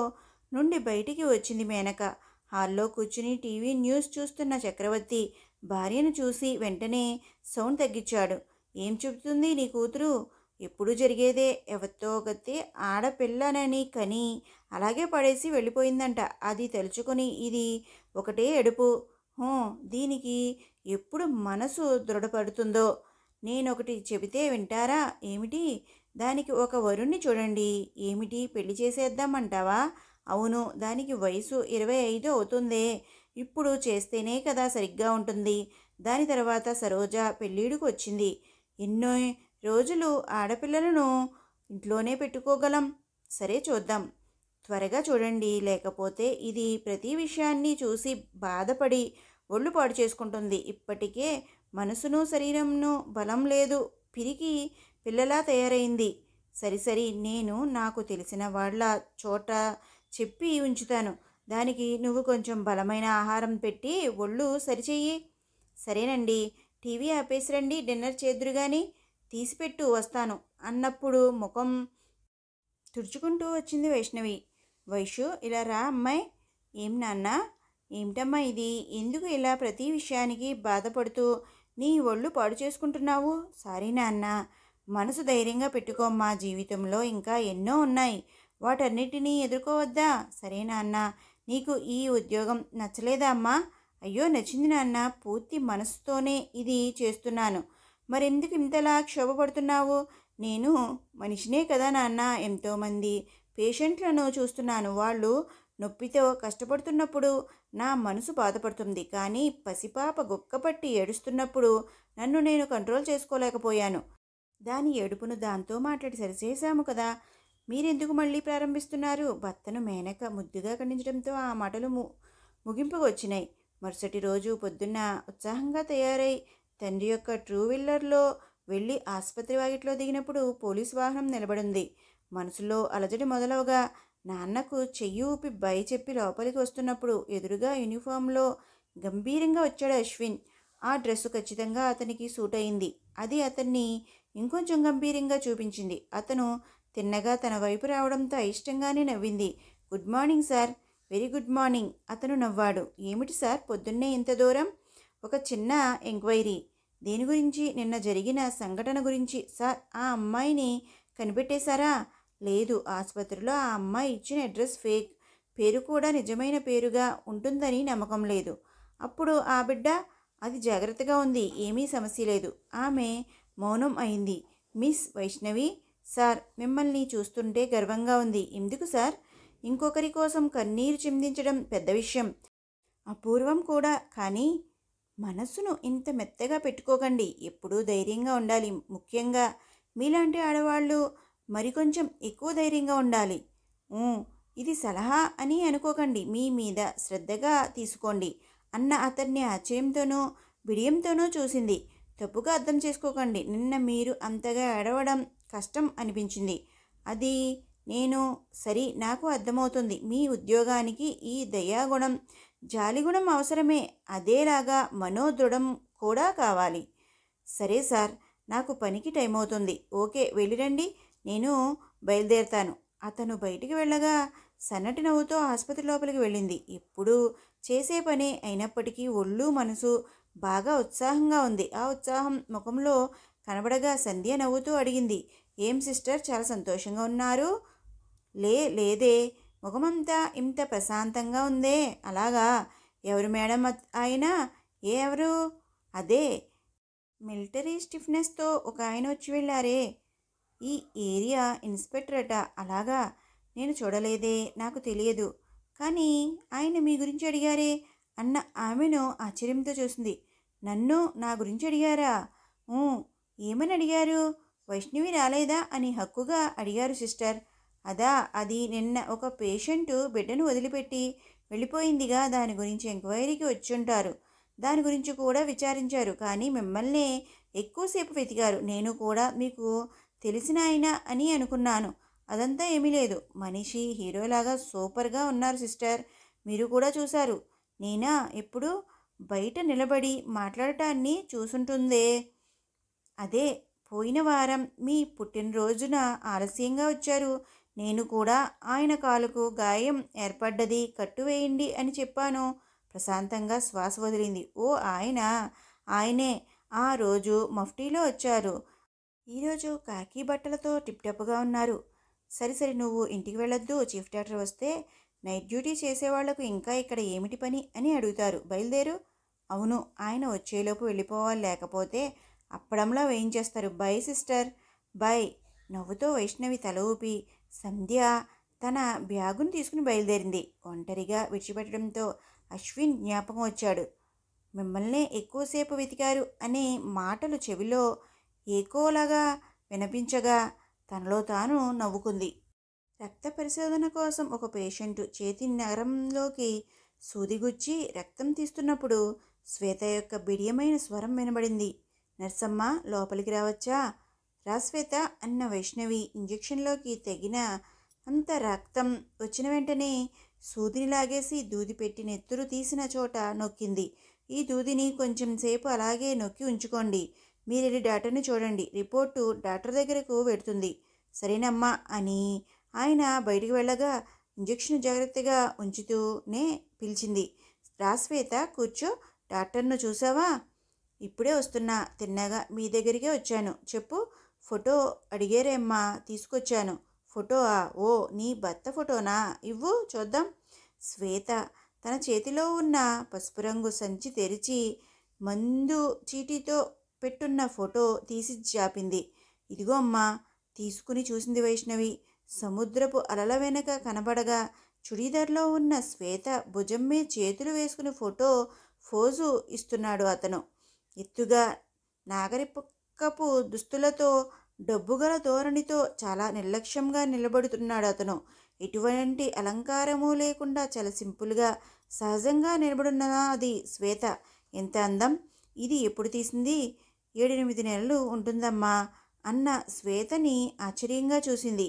నుండి బయటికి వచ్చింది మేనక. హాల్లో కూర్చుని టీవీ న్యూస్ చూస్తున్న చక్రవర్తి భార్యను చూసి వెంటనే సౌండ్ తగ్గించాడు. ఏం చెబుతుంది నీ కూతురు? ఎప్పుడు జరిగేదే. ఎవరితో ఒకతే ఆడపిల్లనని కని అలాగే పడేసి వెళ్ళిపోయిందంట. అది తలుచుకొని ఇది ఒకటే ఏడుపు. దీనికి ఎప్పుడు మనసు దృఢపడుతుందో. నేనొకటి చెబితే వింటారా? ఏమిటి? దానికి ఒక వరుణ్ణి చూడండి. ఏమిటి, పెళ్లి చేసేద్దామంటావా? అవును, దానికి వయసు 25 అవుతుందే. ఇప్పుడు చేస్తేనే కదా సరిగ్గా ఉంటుంది. దాని తర్వాత సరోజ పెళ్ళిడుకు వచ్చింది. ఎన్నో రోజులు ఆడపిల్లలను ఇంట్లోనే పెట్టుకోగలం. సరే చూద్దాం. త్వరగా చూడండి, లేకపోతే ఇది ప్రతి విషయాన్ని చూసి బాధపడి ఒళ్ళు పాడు చేసుకుంటుంది. ఇప్పటికే మనసును శరీరంను బలం లేదు. పిరికి పిల్లలా తయారైంది. సరి నేను నాకు తెలిసిన వాళ్ళ చోట చెప్పి ఉంచుతాను. దానికి నువ్వు కొంచెం బలమైన ఆహారం పెట్టి ఒళ్ళు సరిచెయ్యి. సరేనండి, టీవీ ఆపేసిరండి, డిన్నర్ చేద్దురు గాని. తీసిపెట్టు, వస్తాను అన్నప్పుడు ముఖం తుడుచుకుంటూ వచ్చింది వైష్ణవి. వైషు, ఇలా రా అమ్మాయి. ఏం నాన్న? ఏమిటమ్మా ఇది? ఎందుకు ఇలా ప్రతి విషయానికి బాధపడుతూ నీ ఒళ్ళు పాడు చేసుకుంటున్నావు? సారీ నాన్న. మనసు ధైర్యంగా పెట్టుకోమ్మా. జీవితంలో ఇంకా ఎన్నో ఉన్నాయి. వాటన్నిటినీ ఎదుర్కోవద్దా? సరే నాన్న. నీకు ఈ ఉద్యోగం నచ్చలేదా అమ్మా? అయ్యో, నచ్చింది నాన్న. పూర్తి మనసుతోనే ఇది చేస్తున్నాను. మరెందుకు ఇంతలా క్షోభపడుతున్నావు? నేను మనిషినే కదా నాన్న. ఎంతోమంది పేషెంట్లను చూస్తున్నాను. వాళ్ళు నొప్పితో కష్టపడుతున్నప్పుడు నా మనసు బాధపడుతుంది. కానీ పసిపాప గుక్కపట్టి ఏడుస్తున్నప్పుడు నన్ను నేను కంట్రోల్ చేసుకోలేకపోయాను. దాని ఏడుపును దాంతో మాట్లాడి సరిచేశాము కదా. మీరెందుకు మళ్ళీ ప్రారంభిస్తున్నారు? భర్తను మేనక ముద్దుగా ఖండించడంతో ఆ మాటలు ముగింపుకు వచ్చినాయి. మరుసటి రోజు పొద్దున్న ఉత్సాహంగా తయారై తండ్రి యొక్క ట్రూ వీలర్లో వెళ్ళి ఆసుపత్రి వాకిట్లో దిగినప్పుడు పోలీసు వాహనం నిలబడింది. మనసులో అలజడి మొదలవగా నాన్నకు చెయ్యి ఊపి బై చెప్పి లోపలికి వస్తున్నప్పుడు ఎదురుగా యూనిఫామ్లో గంభీరంగా వచ్చాడు అశ్విన్. ఆ డ్రెస్సు ఖచ్చితంగా అతనికి సూట్ అయింది. అది అతన్ని ఇంకొంచెం గంభీరంగా చూపించింది. అతను తిన్నగా తన వైపు రావడంతో అయిష్టంగానే నవ్వింది. Good morning sir. Very good morning. అతను నవ్వాడు. ఏమిటి సార్ పొద్దున్నే ఇంత దూరం? ఒక చిన్న ఎంక్వైరీ. దేని గురించి? నిన్న జరిగిన సంఘటన గురించి సార్. ఆ అమ్మాయిని కనిపెట్టేశారా? లేదు, ఆసుపత్రిలో ఆ అమ్మాయి ఇచ్చిన అడ్రస్ ఫేక్. పేరు కూడా నిజమైన పేరుగా ఉంటుందని నమ్మకం లేదు. అప్పుడు ఆ బిడ్డ? అది జాగ్రత్తగా ఉంది. ఏమీ సమస్య లేదు. ఆమె మౌనం అయింది. మిస్ వైష్ణవి సార్, మిమ్మల్ని చూస్తుంటే గర్వంగా ఉంది. ఎందుకు సార్? ఇంకొకరి కోసం కన్నీరు చిందించడం పెద్ద విషయం, అపూర్వం కూడా. కానీ మనస్సును ఇంత మెత్తగా పెట్టుకోకండి. ఎప్పుడూ ధైర్యంగా ఉండాలి. ముఖ్యంగా మీలాంటి ఆడవాళ్ళు మరికొంచెం ఎక్కువ ధైర్యంగా ఉండాలి. ఇది సలహా అని అనుకోకండి. మీ మీద శ్రద్ధగా తీసుకోండి అన్న అతన్ని ఆశ్చర్యంతోనూ బిడియంతోనూ చూసింది. తప్పుగా అర్థం చేసుకోకండి. నిన్న మీరు అంతగా ఏడవడం కష్టం అనిపించింది. అది నేను సరి, నాకు అర్థమవుతుంది. మీ ఉద్యోగానికి ఈ దయాగుణం, జాలిగుణం అవసరమే. అదేలాగా మనోదృఢం కూడా కావాలి. సరే సార్, నాకు పనికి టైం అవుతుంది. ఓకే, వెళ్ళిరండి, నేను బయలుదేరుతాను. అతను బయటికి వెళ్ళగా సన్నటి నవ్వుతో ఆసుపత్రి లోపలికి వెళ్ళింది. ఎప్పుడూ చేసే పని అయినప్పటికీ ఒళ్ళు మనసు బాగా ఉత్సాహంగా ఉంది. ఆ ఉత్సాహం ముఖంలో కనబడగా సంధ్య నవ్వుతూ అడిగింది, ఏం సిస్టర్, చాలా సంతోషంగా ఉన్నారు? లేదే, ముఖమంతా ఇంత ప్రశాంతంగా ఉందే. అలాగా, ఎవరు మేడం ఆయన? ఎవరు? అదే, మిలిటరీ స్టిఫ్నెస్తో ఒక ఆయన వచ్చి వెళ్ళారే, ఈ ఏరియా ఇన్స్పెక్టర్ అట. అలాగా, నేను చూడలేదే, నాకు తెలియదు. కానీ ఆయన మీ గురించి అడిగారే అన్న ఆమెను ఆశ్చర్యంతో చూసింది. నన్ను నా గురించి అడిగారా? ఊ, ఏమని అడిగారు? వైష్ణవి రాలేదా అని హక్కుగా అడిగారు సిస్టర్. అదా, అది నిన్న ఒక పేషెంటు బిడ్డను వదిలిపెట్టి వెళ్ళిపోయిందిగా, దాని గురించి ఎంక్వైరీకి వచ్చుంటారు. దాని గురించి కూడా విచారించారు. కానీ మిమ్మల్నే ఎక్కువసేపు వెతికారు. నేను కూడా మీకు తెలిసిన ఆయన అని అనుకున్నాను. అదంతా ఏమీ లేదు. మనిషి హీరోలాగా సూపర్గా ఉన్నారు సిస్టర్. మీరు కూడా చూశారు. నేనా ఎప్పుడు బయట నిలబడి మాట్లాడటాన్ని చూసుంటుందే. అదే, పోయిన వారం మీ పుట్టినరోజున ఆలస్యంగా వచ్చారు. నేను కూడా ఆయన కాలుకు గాయం ఏర్పడ్డది, కట్టువేయండి అని చెప్పాను. ప్రశాంతంగా శ్వాస వదిలింది. ఓ ఆయనే ఆ రోజు మఫ్టీలో వచ్చారు. ఈరోజు కాకి బట్టలతో టిప్టాప్గా ఉన్నారు. సరి నువ్వు ఇంటికి వెళ్ళొద్దు. చీఫ్ డాక్టర్ వస్తే నైట్ డ్యూటీ చేసేవాళ్లకు ఇంకా ఇక్కడ ఏమిటి పని అని అడుగుతారు. బయలుదేరు. అవును, ఆయన వచ్చేలోపు వెళ్ళిపోవాలి, లేకపోతే అప్పడంలా వేయించేస్తారు. Bye sister. బై. నవ్వుతో వైష్ణవి తల ఊపి సంధ్య తన బ్యాగును తీసుకుని బయలుదేరింది. ఒంటరిగా విడిచిపెట్టడంతో అశ్విన్ జ్ఞాపకం వచ్చాడు. మిమ్మల్నే ఎక్కువసేపు వెతికారు అనే మాటలు చెవిలో ఏకోలాగా వినిపించగా తనలో తాను నవ్వుకుంది. రక్త పరిశోధన కోసం ఒక పేషెంటు చేతి నగరంలోకి సూదిగుచ్చి రక్తం తీస్తున్నప్పుడు శ్వేత యొక్క బిడియమైన స్వరం వినబడింది. నర్సమ్మ, లోపలికి రావచ్చా? రా శ్వేత అన్న వైష్ణవి ఇంజెక్షన్లోకి తెగిన అంత రక్తం వచ్చిన వెంటనే సూదిని లాగేసి దూది పెట్టి నెత్తురు తీసిన చోట నొక్కింది. ఈ దూదిని కొంచెం సేపు అలాగే నొక్కి ఉంచుకోండి. మీరెళ్ళి డాక్టర్ని చూడండి. రిపోర్టు డాక్టర్ దగ్గరకు వెడుతుంది. సరేనమ్మా అని ఆయన బయటికి వెళ్ళగా ఇంజెక్షన్ జాగ్రత్తగా ఉంచుతూనే పిలిచింది. రా శ్వేత, కూర్చో. డాక్టర్ను చూసావా? ఇప్పుడే వస్తున్నా. తిన్నగా మీ దగ్గరికే వచ్చాను. చెప్పు. ఫోటో అడిగారేమ్మా, తీసుకొచ్చాను. ఫోటోవా? ఓ, నీ భర్త ఫోటోనా? ఇవ్వు చూద్దాం. శ్వేత తన చేతిలో ఉన్న పసుపు రంగు సంచి తెరిచి మందు చీటీతో పెట్టున్న ఫోటో తీసి చాపింది. ఇదిగో అమ్మా. తీసుకుని చూసింది వైష్ణవి. సముద్రపు అలల వెనక కనబడగా చుడీదార్లో ఉన్న శ్వేత భుజం మీద చేతులు వేసుకుని ఫోజు ఇస్తున్నాడు అతను. ఎత్తుగా నాగరికపు దుస్తులతో డబ్బుగల ధోరణితో చాలా నిర్లక్ష్యంగా నిలబడుతున్నాడు అతను. ఎటువంటి అలంకారము లేకుండా చాలా సింపుల్గా సహజంగా నిలబడున్నది శ్వేత. ఎంత అందం! ఇది ఎప్పుడు తీసింది? 7-8 నెలలు ఉంటుందమ్మా అన్న శ్వేతని ఆశ్చర్యంగా చూసింది.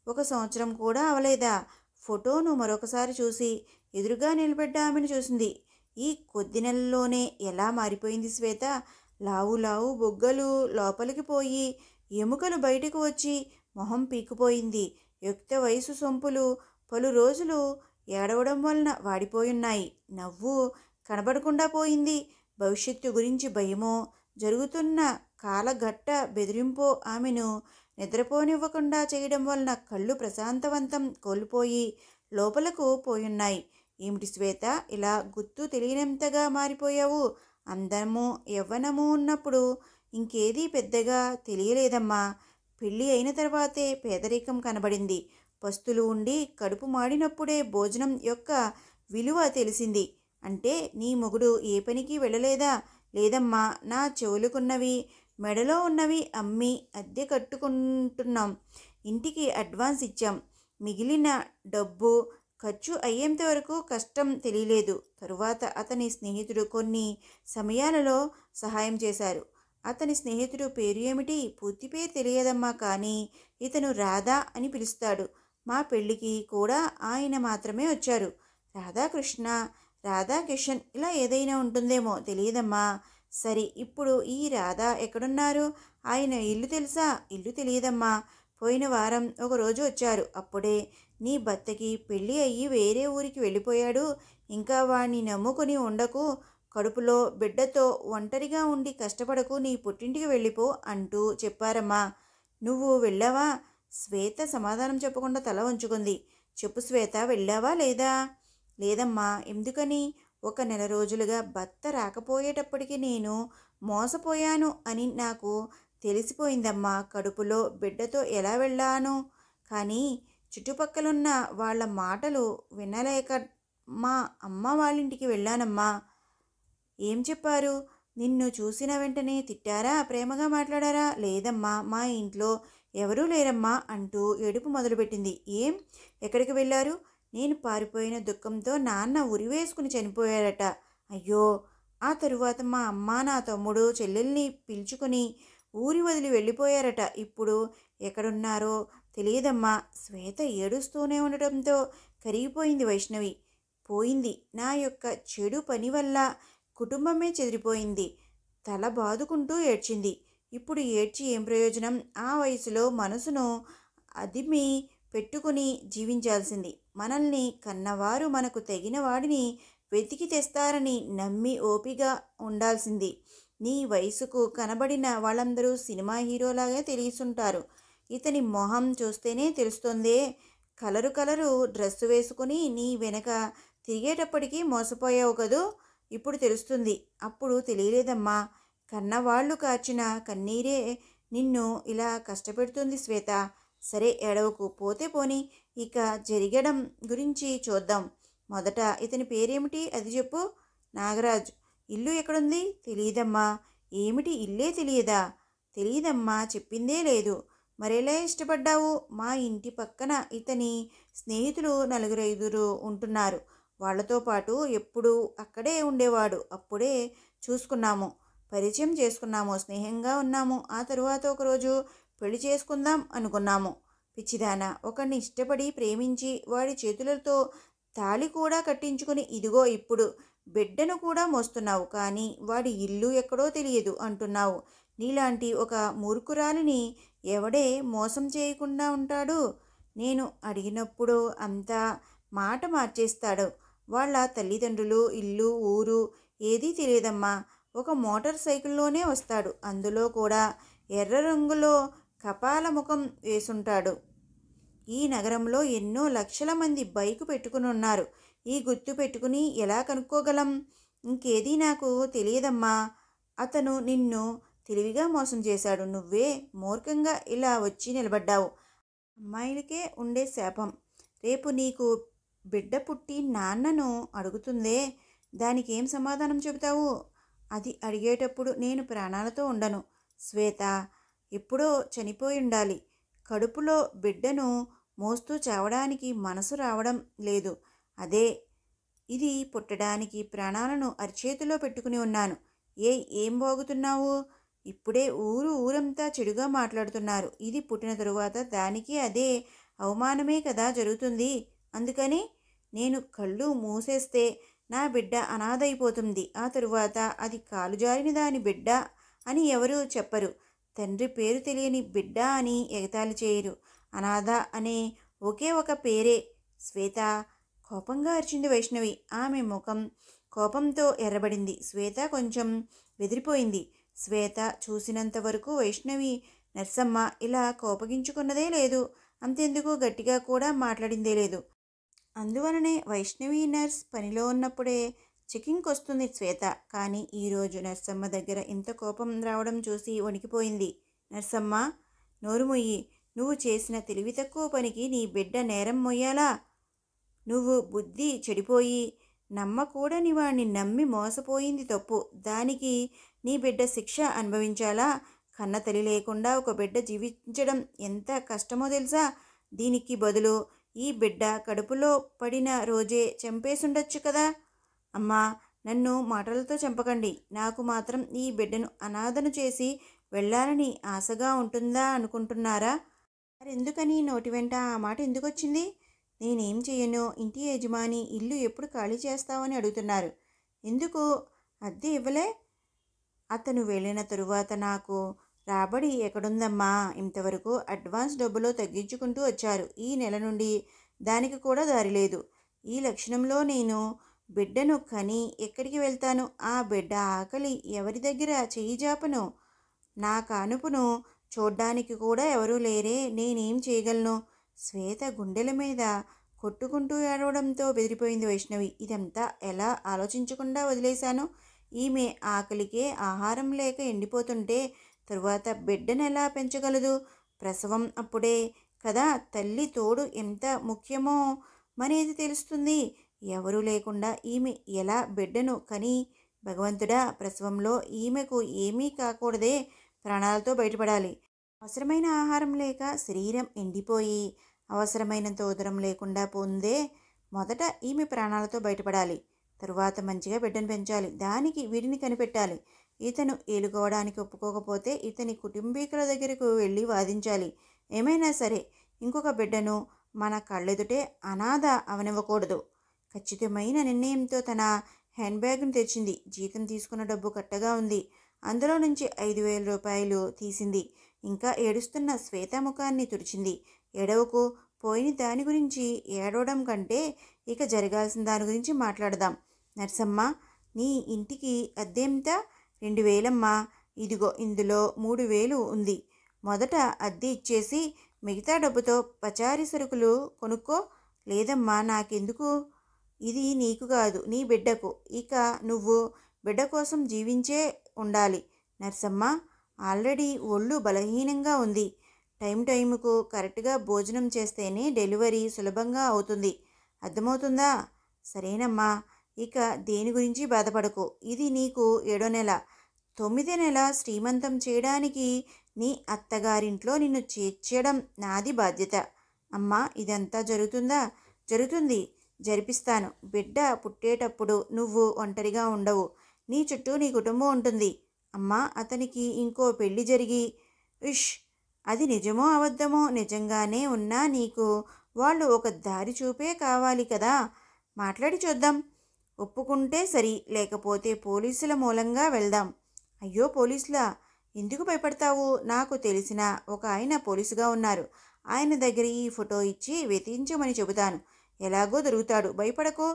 1 సంవత్సరం కూడా అవలేదా? ఫోటోను మరొకసారి చూసి ఎదురుగా నిలబడ్డ ఆమెను చూసింది. ఈ కొద్ది నెలల్లోనే ఎలా మారిపోయింది శ్వేత! లావు బొగ్గలు లోపలికి పోయి ఎముకలు బయటకు వచ్చి మొహం పీకిపోయింది. యుక్త వయసు సొంపులు పలు రోజులు ఏడవడం వలన వాడిపోయున్నాయి. నవ్వు కనబడకుండా పోయింది. భవిష్యత్తు గురించి భయమో, జరుగుతున్న కాలఘట్ట బెదిరింపో ఆమెను నిద్రపోనివ్వకుండా చేయడం వలన కళ్ళు ప్రశాంతవంతం కోల్పోయి లోపలకు పోయున్నాయి. ఏమిటి శ్వేత, ఇలా గుర్తు తెలియనంతగా మారిపోయావు? అందము యవ్వనము ఉన్నప్పుడు ఇంకేదీ పెద్దగా తెలియలేదమ్మా. పెళ్ళి అయిన తర్వాతే పేదరికం కనబడింది. పస్తులు ఉండి కడుపు మాడినప్పుడే భోజనం యొక్క విలువ తెలిసింది. అంటే నీ మొగుడు ఏ పనికి వెళ్ళలేదా? లేదమ్మా, నా చెవులుకున్నవి మెడలో ఉన్నవి అమ్మి అద్దె కట్టుకుంటున్నాం. ఇంటికి అడ్వాన్స్ ఇచ్చాం. మిగిలిన డబ్బు ఖర్చు అయ్యేంత వరకు కష్టం తెలియలేదు. తరువాత అతని స్నేహితుడు కొన్ని సమయాలలో సహాయం చేశారు. అతని స్నేహితుడు పేరు ఏమిటి? పూర్తి పేరు తెలియదమ్మా, కానీ ఇతను రాధా అని పిలుస్తాడు. మా పెళ్ళికి కూడా ఆయన మాత్రమే వచ్చారు. రాధాకృష్ణ, రాధాకిషన్ ఇలా ఏదైనా ఉంటుందేమో తెలియదమ్మా. సరే, ఇప్పుడు ఈ రాధా ఎక్కడున్నారు? ఆయన ఇల్లు తెలుసా? ఇల్లు తెలియదమ్మా. పోయిన వారం ఒకరోజు వచ్చారు. అప్పుడే నీ భర్తకి పెళ్ళి అయ్యి వేరే ఊరికి వెళ్ళిపోయాడు. ఇంకా వాణ్ణి నమ్ముకుని ఉండకు. కడుపులో బిడ్డతో ఒంటరిగా ఉండి కష్టపడకు. నీ పుట్టింటికి వెళ్ళిపో అంటూ చెప్పారమ్మా. నువ్వు వెళ్ళావా? శ్వేత సమాధానం చెప్పకుండా తల వంచుకుంది. చెప్పు శ్వేత, వెళ్ళావా లేదా? లేదమ్మా. ఎందుకని? ఒక నెల రోజులుగా భర్త రాకపోయేటప్పటికి నేను మోసపోయాను అని నాకు తెలిసిపోయిందమ్మా. కడుపులో బిడ్డతో ఎలా వెళ్ళాను? కానీ చుట్టుపక్కలున్న వాళ్ళ మాటలు వినలేక మా అమ్మ వాళ్ళింటికి వెళ్ళానమ్మా. ఏం చెప్పారు? నిన్ను చూసిన వెంటనే తిట్టారా? ప్రేమగా మాట్లాడారా? లేదమ్మా, మా ఇంట్లో ఎవరూ లేరమ్మా అంటూ ఏడుపు మొదలుపెట్టింది. ఏం? ఎక్కడికి వెళ్ళారు? నేను పారిపోయిన దుఃఖంతో నాన్న ఉరివేసుకుని చనిపోయారట. అయ్యో! ఆ తరువాత మా అమ్మ, నా తమ్ముడు, చెల్లెల్ని పిలుచుకుని ఊరి వదిలి వెళ్ళిపోయారట. ఇప్పుడు ఎక్కడున్నారో తెలియదమ్మా. శ్వేత ఏడుస్తూనే ఉండటంతో కరిగిపోయింది వైష్ణవి. పోయింది. నా యొక్క చెడు పని వల్ల కుటుంబమే చెదిరిపోయింది. తల బాదుకుంటూ ఏడ్చింది. ఇప్పుడు ఏడ్చి ఏం ప్రయోజనం? ఆ వయసులో మనసును అదిమి పెట్టుకుని జీవించాల్సింది. మనల్ని కన్నవారు మనకు తగిన వాడిని వెతికి తెస్తారని నమ్మి ఓపిగా ఉండాల్సింది. నీ వయసుకు కనబడిన వాళ్ళందరూ సినిమా హీరోలాగే తెలిసుంటారు. ఇతని మొహం చూస్తేనే తెలుస్తోందే. కలరు కలరు డ్రెస్సు వేసుకుని నీ వెనక తిరిగేటప్పటికీ మోసపోయావు కదూ. ఇప్పుడు తెలుస్తుంది. అప్పుడు తెలియలేదమ్మా. కన్నవాళ్ళు కార్చిన కన్నీరే నిన్ను ఇలా కష్టపెడుతుంది శ్వేత. సరే, ఏడవకు. పోతే పోని. ఇక జరగడం గురించి చూద్దాం. మొదట ఇతని పేరేమిటి అది చెప్పు. నాగరాజ్. ఇల్లు ఎక్కడుంది? తెలియదమ్మా. ఏమిటి, ఇల్లే తెలియదా? తెలియదమ్మా, చెప్పిందే లేదు. మరెలా ఇష్టపడ్డావు? మా ఇంటి పక్కన ఇతని స్నేహితులు 4-5 ఉంటున్నారు. వాళ్లతో పాటు ఎప్పుడూ అక్కడే ఉండేవాడు. అప్పుడే చూసుకున్నాము, పరిచయం చేసుకున్నాము, స్నేహంగా ఉన్నాము. ఆ తరువాత ఒకరోజు పెళ్లి చేసుకుందాం అనుకున్నాము. పిచ్చిదానా, ఒకడిని ఇష్టపడి ప్రేమించి వాడి చేతులతో తాళి కూడా కట్టించుకుని ఇదిగో ఇప్పుడు బిడ్డను కూడా మోస్తున్నావు. కానీ వాడి ఇల్లు ఎక్కడో తెలియదు అంటున్నావు. నీలాంటి ఒక మూర్ఖురాలిని ఎవడే మోసం చేయకుండా ఉంటాడు? నేను అడిగినప్పుడు అంతా మాట మార్చేస్తాడు. వాళ్ళ తల్లిదండ్రులు, ఇల్లు, ఊరు ఏదీ తెలియదమ్మా. ఒక మోటార్ సైకిల్లోనే వస్తాడు. అందులో కూడా ఎర్ర రంగులో కపాల ముఖం వేసుంటాడు. ఈ నగరంలో ఎన్నో లక్షల మంది బైకు పెట్టుకుని ఉన్నారు. ఈ గుర్తు పెట్టుకుని ఎలా కనుక్కోగలం? ఇంకేదీ నాకు తెలియదమ్మా. అతను నిన్ను తెలివిగా మోసం చేశాడు. నువ్వే మూర్ఖంగా ఇలా వచ్చి నిలబడ్డావు. అమ్మాయిలకే ఉండే శాపం. రేపు నీకు బిడ్డ పుట్టి నాన్నను అడుగుతుందే, దానికి ఏం సమాధానం చెబుతావు? అది అడిగేటప్పుడు నేను ప్రాణాలతో ఉండను శ్వేత. ఎప్పుడో చనిపోయి ఉండాలి. కడుపులో బిడ్డను మోస్తూ చావడానికి మనసు రావడం లేదు. అదే ఇది పుట్టడానికి ప్రాణాలను అరిచేతిలో పెట్టుకుని ఉన్నాను. ఏం బాగుతున్నావు? ఇప్పుడే ఊరంతా చెడుగా మాట్లాడుతున్నారు. ఇది పుట్టిన తరువాత దానికి అదే అవమానమే కదా జరుగుతుంది. అందుకని నేను కళ్ళు మూసేస్తే నా బిడ్డ అనాథైపోతుంది. ఆ తరువాత అది కాలు జారిన దాని బిడ్డ అని ఎవరూ చెప్పరు. తండ్రి పేరు తెలియని బిడ్డ అని ఎగతాళి చేయరు. అనాథ అనే ఒకే ఒక పేరే. శ్వేత, కోపంగా అరిచింది వైష్ణవి. ఆమె ముఖం కోపంతో ఎర్రబడింది. శ్వేత కొంచెం బెదిరిపోయింది. శ్వేత చూసినంత వరకు వైష్ణవి నర్సమ్మ ఇలా కోపగించుకున్నదే లేదు. అంతెందుకు గట్టిగా కూడా మాట్లాడిందే లేదు. అందువలనే వైష్ణవి నర్స్ పనిలో ఉన్నప్పుడే చెకింగ్కి వస్తుంది శ్వేత. కానీ ఈరోజు నర్సమ్మ దగ్గర ఇంత కోపం రావడం చూసి వణికిపోయింది. నర్సమ్మ, నోరు మొయ్యి. నువ్వు చేసిన తెలివి తక్కువ పనికి నీ బిడ్డ నేరం మొయ్యాలా? నువ్వు బుద్ధి చెడిపోయి నమ్మకూడని వాణ్ణి నమ్మి మోసపోయింది తప్పు. దానికి నీ బిడ్డ శిక్ష అనుభవించాలా? కన్న తల్లి లేకుండా ఒక బిడ్డ జీవించడం ఎంత కష్టమో తెలుసా? దీనికి బదులు ఈ బిడ్డ కడుపులో పడిన రోజే చంపేసుండొచ్చు కదా. అమ్మా, నన్ను మాటలతో చంపకండి. నాకు మాత్రం ఈ బిడ్డను అనాథను చేసి వెళ్ళాలని ఆశగా ఉంటుందా అనుకుంటున్నారా? మరెందుకని నోటి వెంట ఆ మాట ఎందుకు వచ్చింది? నేనేం చెయ్యను. ఇంటి యజమాని ఇల్లు ఎప్పుడు ఖాళీ చేస్తావని అడుగుతున్నారు. ఎందుకు అద్దె ఇవ్వలే? అతను వెళ్ళిన తరువాత నాకు రాబడి ఎక్కడుందమ్మా? ఇంతవరకు అడ్వాన్స్ డబ్బులో తగ్గించుకుంటూ వచ్చారు. ఈ నెల నుండి దానికి కూడా దారి లేదు. ఈ లక్షణంలో నేను బిడ్డను కని ఎక్కడికి వెళ్తాను? ఆ బిడ్డ ఆకలి ఎవరి దగ్గర చెయ్యి జాపను? నా కానుపును చూడ్డానికి కూడా ఎవరూ లేరే, నేనేం చేయగలను? శ్వేత గుండెల మీద కొట్టుకుంటూ ఏడవడంతో బెదిరిపోయింది వైష్ణవి. ఇదంతా ఎలా ఆలోచించకుండా వదిలేశాను? ఈమె ఆకలికే ఆహారం లేక ఎండిపోతుంటే తరువాత బిడ్డనెలా పెంచగలదు? ప్రసవం అప్పుడే కదా తల్లి తోడు ఎంత ముఖ్యమో మనేది తెలుస్తుంది. ఎవరూ లేకుండా ఈమె ఎలా బిడ్డను కని? భగవంతుడా, ప్రసవంలో ఈమెకు ఏమీ కాకూడదే, ప్రాణాలతో బయటపడాలి. అవసరమైన ఆహారం లేక శరీరం ఎండిపోయి అవసరమైనంత ఉదరం లేకుండా పొందే. మొదట ఈమె ప్రాణాలతో బయటపడాలి. తరువాత మంచిగా బిడ్డను పెంచాలి. దానికి వీడిని కనిపెట్టాలి. ఇతను ఏలుకోవడానికి ఒప్పుకోకపోతే ఇతని కుటుంబీకుల దగ్గరకు వెళ్ళి వాదించాలి. ఏమైనా సరే ఇంకొక బిడ్డను మన కళ్ళెదుటే అనాథ అవనివ్వకూడదు. ఖచ్చితమైన నిర్ణయంతో తన హ్యాండ్ బ్యాగ్ను తెచ్చింది. జీతం తీసుకున్న డబ్బు కట్టగా ఉంది. అందులో నుంచి 5,000 రూపాయలు తీసింది. ఇంకా ఏడుస్తున్న శ్వేత ముఖాన్ని తుడిచింది. ఏడవకు, పోయిన దాని గురించి ఏడవడం కంటే ఇక జరగాల్సిన దాని గురించి మాట్లాడదాం. నర్సమ్మ, నీ ఇంటికి అద్దెంత? 2,000 ఇదిగో ఇందులో 3,000 ఉంది. మొదట అద్దె ఇచ్చేసి మిగతా డబ్బుతో పచారీ సరుకులు కొనుక్కో. లేదమ్మా, నాకెందుకు? ఇది నీకు కాదు, నీ బిడ్డకు. ఇక నువ్వు బిడ్డ కోసం జీవించే ఉండాలి. నర్సమ్మ, ఆల్రెడీ ఒళ్ళు బలహీనంగా ఉంది. టైంకు కరెక్ట్గా భోజనం చేస్తేనే డెలివరీ సులభంగా అవుతుంది. అర్థమవుతుందా? సరేనమ్మా, ఇక దేని గురించి బాధపడకు. ఇది నీకు 7వ నెల. 9వ నెల శ్రీమంతం చేయడానికి నీ అత్తగారింట్లో నిన్ను చేర్చడం నాది బాధ్యత. అమ్మా, ఇదంతా జరుగుతుందా? జరుగుతుంది, జరిపిస్తాను. బిడ్డ పుట్టేటప్పుడు నువ్వు ఒంటరిగా ఉండవు. నీ చుట్టూ నీ కుటుంబం ఉంటుంది. అమ్మా, అతనికి ఇంకో పెళ్లి జరిగి ఇష్ అది నిజమో అబద్ధమో, నిజంగానే ఉన్నా నీకు వాళ్ళు ఒక దారి చూపే కావాలి కదా. మాట్లాడి చూద్దాం. ఒప్పుకుంటే సరి, లేకపోతే పోలీసుల మూలంగా వెళ్దాం. అయ్యో, పోలీసులా? ఎందుకు భయపడతావు? నాకు తెలిసిన ఒక ఆయన పోలీసుగా ఉన్నారు. ఆయన దగ్గర ఈ ఫోటో ఇచ్చి వెతికించమని చెబుతాను. ఎలాగో దొరుకుతాడు, భయపడకు.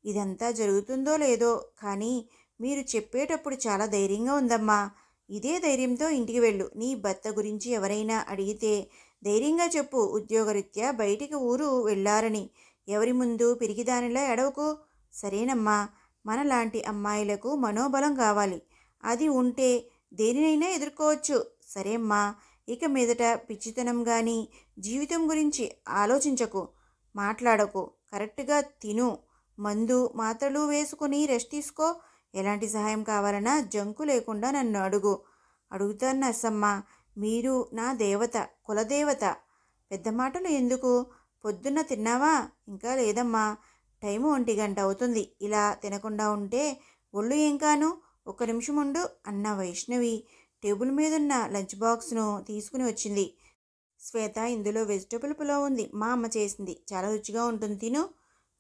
ఇదంతా జరుగుతుందో లేదో కానీ మీరు చెప్పేటప్పుడు చాలా ధైర్యంగా ఉందమ్మా. ఇదే ధైర్యంతో ఇంటికి వెళ్ళు. నీ భర్త గురించి ఎవరైనా అడిగితే ధైర్యంగా చెప్పు. ఉద్యోగరీత్యా బయటికి ఊరు వెళ్ళారని. ఎవరి ముందు పిరికిదానిలా ఎడవకు. సరేనమ్మా, మనలాంటి అమ్మాయిలకు మనోబలం కావాలి. అది ఉంటే దేనినైనా ఎదుర్కోవచ్చు. సరే అమ్మా, ఇక మీదట పిచ్చితనం కానీ జీవితం గురించి ఆలోచించకు, మాట్లాడకు. కరెక్ట్గా తిను, మందు మాత్రలు వేసుకుని రెస్ట్ తీసుకో. ఎలాంటి సహాయం కావాలన్నా జంకు లేకుండా నన్ను అడుగు. అడుగుతాను నర్సమ్మ, మీరు నా దేవత, కులదేవత. పెద్ద మాటలు ఎందుకు? పొద్దున్న తిన్నావా? ఇంకా లేదమ్మా, టైము 1 గంట అవుతుంది. ఇలా తినకుండా ఉంటే ఒళ్ళు ఏం కాను. 1 నిమిషం ఉండు అన్న వైష్ణవి టేబుల్ మీదున్న లంచ్ బాక్స్ను తీసుకుని వచ్చింది. శ్వేత, ఇందులో వెజిటబుల్ పులావ్ ఉంది, మా అమ్మ చేసింది, చాలా రుచిగా ఉంటుంది, తిను.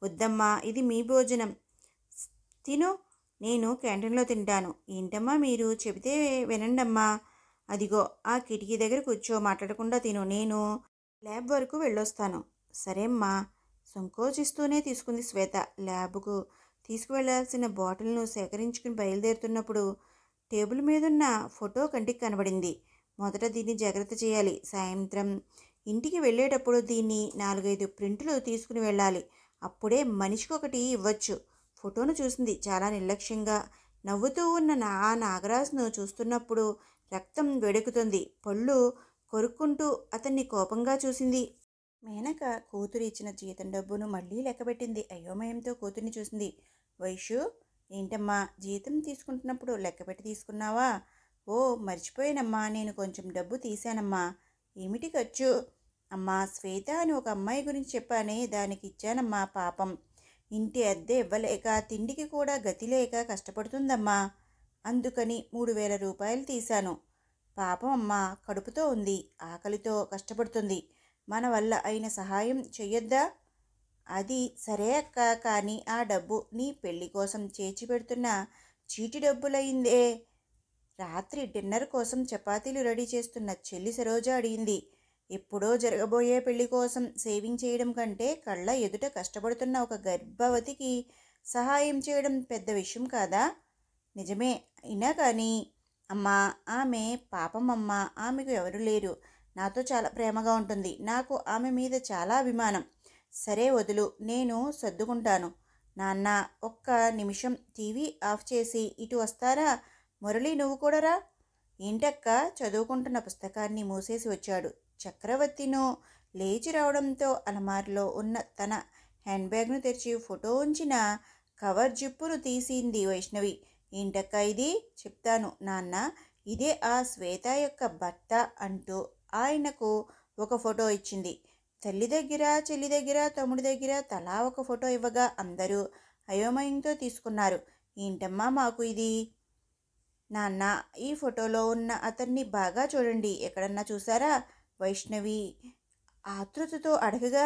వద్దమ్మా, ఇది మీ భోజనం, తిను. నేను క్యాంటీన్లో తింటాను. ఏంటమ్మా మీరు చెబితే వినండమ్మా. అదిగో ఆ కిటికీ దగ్గర కూర్చో, మాట్లాడకుండా తిను. నేను ల్యాబ్ వరకు వెళ్ళొస్తాను. సరే అమ్మా. సంకోచిస్తూనే తీసుకుంది శ్వేత. ల్యాబ్కు తీసుకువెళ్లాల్సిన బాటిల్ను సేకరించుకుని బయలుదేరుతున్నప్పుడు టేబుల్ మీదున్న ఫోటో కంటికి కనబడింది. మొదట దీన్ని జాగ్రత్త చేయాలి. సాయంత్రం ఇంటికి వెళ్ళేటప్పుడు దీన్ని 4-5 ప్రింటులు తీసుకుని వెళ్ళాలి. అప్పుడే మనిషికొకటి ఇవ్వచ్చు. ఫోటోను చూసింది. చాలా నిర్లక్ష్యంగా నవ్వుతూ ఉన్న ఆ నాగరాజును చూస్తున్నప్పుడు రక్తం వేడెక్కుతుంది. పళ్ళు కొరుక్కుంటూ అతన్ని కోపంగా చూసింది. మేనక కూతురు ఇచ్చిన జీతం డబ్బును మళ్ళీ లెక్కబెట్టింది. అయోమయంతో కూతుర్ని చూసింది. వైషు, ఏంటమ్మా, జీతం తీసుకుంటున్నప్పుడు లెక్కపెట్టి తీసుకున్నావా? ఓ, మర్చిపోయానమ్మా, నేను కొంచెం డబ్బు తీశానమ్మా. ఏమిటి ఖర్చు? అమ్మా, శ్వేత అని ఒక అమ్మాయి గురించి చెప్పానే, దానికి ఇచ్చానమ్మా. పాపం, ఇంటి అద్దె ఇవ్వలేక తిండికి కూడా గతి లేక కష్టపడుతుందమ్మా. అందుకని 3,000 రూపాయలు తీశాను. పాపం అమ్మా, కడుపుతో ఉంది, ఆకలితో కష్టపడుతుంది. మన వల్ల అయిన సహాయం చెయ్యొద్దా? అది సరే అక్క, కానీ ఆ డబ్బు నీ పెళ్లి కోసం చేర్చి పెడుతున్న చీటి డబ్బులయిందే. రాత్రి డిన్నర్ కోసం చపాతీలు రెడీ చేస్తున్న చెల్లి సరోజ అడిగింది. ఎప్పుడో జరగబోయే పెళ్లి కోసం సేవింగ్ చేయడం కంటే కళ్ళ ఎదుట కష్టపడుతున్న ఒక గర్భవతికి సహాయం చేయడం పెద్ద విషయం కాదా? నిజమే, అయినా కానీ అమ్మా, ఆమె పాపం అమ్మా, ఆమెకు ఎవరు లేరు. నాతో చాలా ప్రేమగా ఉంటుంది. నాకు ఆమె మీద చాలా అభిమానం. సరే వదులు, నేను సర్దుకుంటాను. నాన్న, ఒక్క నిమిషం టీవీ ఆఫ్ చేసి ఇటు వస్తారా? మురళి, నువ్వు కూడా రా. ఏంటక్క? చదువుకుంటున్న పుస్తకాన్ని మూసేసి వచ్చాడు. చక్రవర్తిను లేచి రావడంతో అలమారులో ఉన్న తన హ్యాండ్ బ్యాగ్ను తెరిచి ఫోటో ఉంచిన కవర్ జిప్పును తీసింది వైష్ణవి. ఏంటక్క ఇది? చెప్తాను నాన్న, ఇదే ఆ శ్వేత యొక్క భర్త అంటూ ఆయనకు ఒక ఫోటో ఇచ్చింది. తల్లి దగ్గర, చెల్లి దగ్గర, తమ్ముడి దగ్గర తలా ఒక ఫోటో ఇవ్వగా అందరూ అయోమయంతో తీసుకున్నారు. ఏంటమ్మా మాకు ఇది? నాన్న, ఈ ఫోటోలో ఉన్న అతన్ని బాగా చూడండి, ఎక్కడన్నా చూసారా? వైష్ణవి ఆతృతతో అడగగా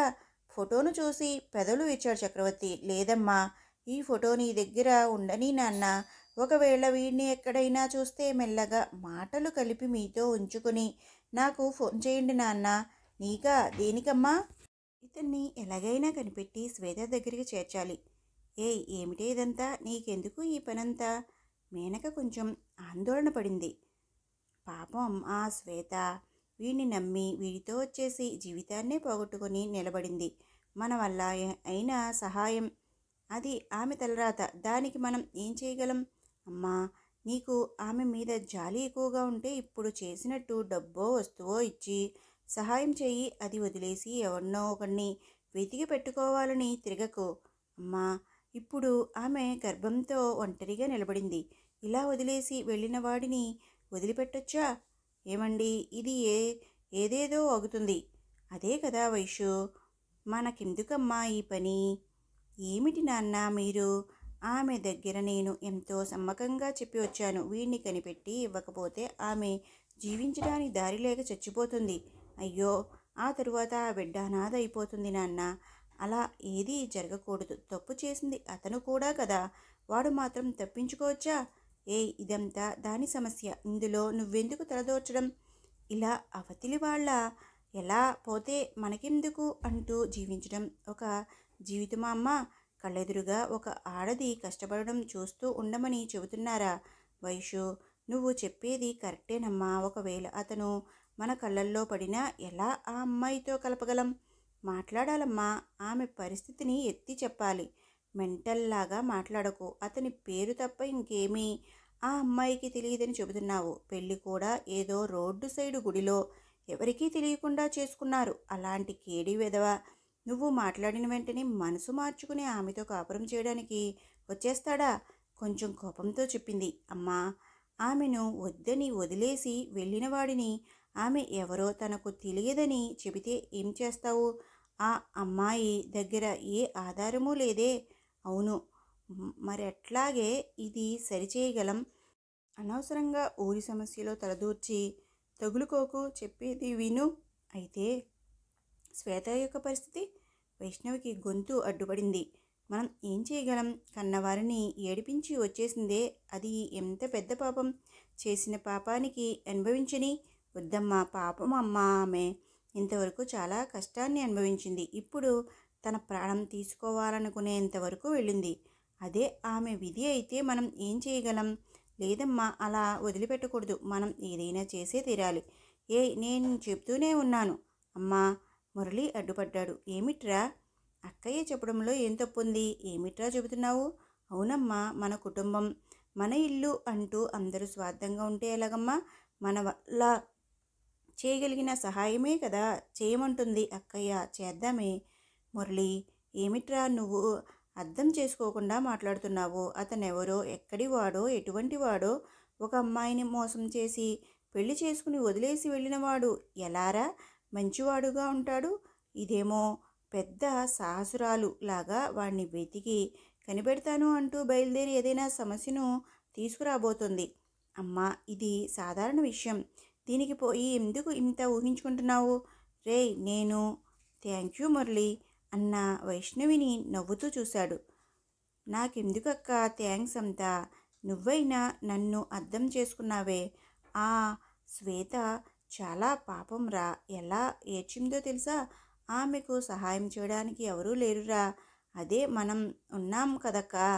ఫోటోను చూసి పెదవులు విచ్చాడు చక్రవర్తి. లేదమ్మా, ఈ ఫోటో నీ దగ్గర ఉండని నాన్న. ఒకవేళ వీడిని ఎక్కడైనా చూస్తే మెల్లగా మాటలు కలిపి మీతో ఉంచుకుని నాకు ఫోన్ చేయండి నాన్న. నీకా? దేనికమ్మా? ఇతన్ని ఎలాగైనా కనిపెట్టి శ్వేత దగ్గరికి చేర్చాలి. ఏమిటే ఇదంతా? నీకెందుకు ఈ పనంతా? మేనక కొంచెం ఆందోళన పడింది. పాపం ఆ శ్వేత వీడిని నమ్మి వీడితో వచ్చేసి జీవితాన్నే పోగొట్టుకొని నిలబడింది. మన వల్ల అయినా సహాయం, అది ఆమె తలరాత. దానికి మనం ఏం చేయగలం? అమ్మా, నీకు ఆమె మీద జాలి ఎక్కువగా ఉంటే ఇప్పుడు చేసినట్టు డబ్బో వస్తువో ఇచ్చి సహాయం చెయ్యి. అది వదిలేసి ఎవరినో ఒకడిని వెతికి పెట్టుకోవాలని తిరగకు. అమ్మా, ఇప్పుడు ఆమె గర్భంతో ఒంటరిగా నిలబడింది. ఇలా వదిలేసి వెళ్ళిన వాడిని వదిలిపెట్టొచ్చా? ఏమండి, ఇది ఏదేదో అవుతుంది. అదే కదా వైషు, మనకెందుకమ్మా ఈ పని? ఏమిటి నాన్న మీరు? ఆమె దగ్గర నేను ఎంతో సమ్మకంగా చెప్పి వచ్చాను. వీడిని కనిపెట్టి ఇవ్వకపోతే ఆమె జీవించడానికి దారి లేక చచ్చిపోతుంది. అయ్యో, ఆ తరువాత ఆ బిడ్డ అనాథ అయిపోతుంది నాన్న. అలా ఏదీ జరగకూడదు. తప్పు చేసింది అతను కూడా కదా, వాడు మాత్రం తప్పించుకోవచ్చా? ఇదంతా దాని సమస్య. ఇందులో నువ్వెందుకు తలదోర్చడం? ఇలా అవతలి వాళ్ళ ఎలా పోతే మనకెందుకు అంటూ జీవించడం ఒక జీవితమా అమ్మ? కళ్ళెదురుగా ఒక ఆడది కష్టపడడం చూస్తూ ఉండమని చెబుతున్నారా? వైషు, నువ్వు చెప్పేది కరెక్టేనమ్మా. ఒకవేళ అతను మన కళ్ళల్లో పడినా ఎలా ఆ అమ్మాయితో కలపగలం? మాట్లాడాలమ్మా. ఆమె పరిస్థితిని ఎత్తి చెప్పాలి. మెంటల్లాగా మాట్లాడకు. అతని పేరు తప్ప ఇంకేమీ ఆ అమ్మాయికి తెలియదని చెబుతున్నావు. పెళ్ళి కూడా ఏదో రోడ్డు సైడు గుడిలో ఎవరికీ తెలియకుండా చేసుకున్నారు. అలాంటి కేడి వెధవ నువ్వు మాట్లాడిన వెంటనే మనసు మార్చుకుని ఆమెతో కాపురం చేయడానికి వచ్చేస్తాడా? కొంచెం కోపంతో చెప్పింది. అమ్మా, ఆమెను వద్దని వదిలేసి వెళ్ళిన వాడిని ఆమె ఎవరో తనకు తెలియదని చెబితే ఏం చేస్తావు? ఆ అమ్మాయి దగ్గర ఏ ఆధారమూ లేదే. అవును, మరెట్లాగే ఇది సరిచేయగలం? అనవసరంగా ఊరి సమస్యలో తలదూర్చి తగులుకోకు, చెప్పేది విను. అయితే శ్వేత యొక్క పరిస్థితి? వైష్ణవికి గొంతు అడ్డుపడింది. మనం ఏం చేయగలం? కన్నవారిని ఏడిపించి వచ్చేసిందే, అది ఎంత పెద్ద పాపం. చేసిన పాపానికి అనుభవించని. వద్దమ్మా, పాపం అమ్మా. ఆమె ఇంతవరకు చాలా కష్టాన్ని అనుభవించింది. ఇప్పుడు తన ప్రాణం తీసుకోవాలనుకునేంతవరకు వెళ్ళింది. అదే ఆమె విధి అయితే మనం ఏం చేయగలం? లేదమ్మా, అలా వదిలిపెట్టకూడదు. మనం ఏదైనా చేసే తీరాలి. నేను చెప్తూనే ఉన్నాను అమ్మా. మురళి అడ్డుపడ్డాడు. ఏమిట్రా? అక్కయ్య చెప్పడంలో ఏం తప్పుంది? ఏమిట్రా చెబుతున్నావు? అవునమ్మా, మన కుటుంబం, మన ఇల్లు అంటూ అందరూ స్వార్థంగా ఉంటే ఎలాగమ్మా? మన వల్ల చేయగలిగిన సహాయమే కదా చేయమంటుంది అక్కయ్య. చేద్దామే. మురళి, ఏమిట్రా నువ్వు అర్థం చేసుకోకుండా మాట్లాడుతున్నావు? అతనెవరో, ఎక్కడివాడో, ఎటువంటి వాడో ఒక అమ్మాయిని మోసం చేసి పెళ్లి చేసుకుని వదిలేసి వెళ్ళినవాడు ఎలారా మంచివాడుగా ఉంటాడు? ఇదేమో పెద్ద సాహసురాలు లాగా వాడిని వెతికి కనిపెడతాను అంటూ బయలుదేరి ఏదైనా సమస్యను తీసుకురాబోతుంది. అమ్మా, ఇది సాధారణ విషయం. దీనికి పోయి ఎందుకు ఇంత ఊహించుకుంటున్నావు? నేను థ్యాంక్ యూ మురళి అన్న వైష్ణవిని నవ్వుతూ చూశాడు. నాకెందుకక్క థ్యాంక్స్ అంతా? నువ్వైనా నన్ను అర్థం చేసుకున్నావే. ఆ శ్వేత చాలా పాపం రా. ఎలా ఏడ్చిందో తెలుసా? ఆమెకు సహాయం చేయడానికి ఎవరూ లేరురా. అదే మనం ఉన్నాం కదక్కా.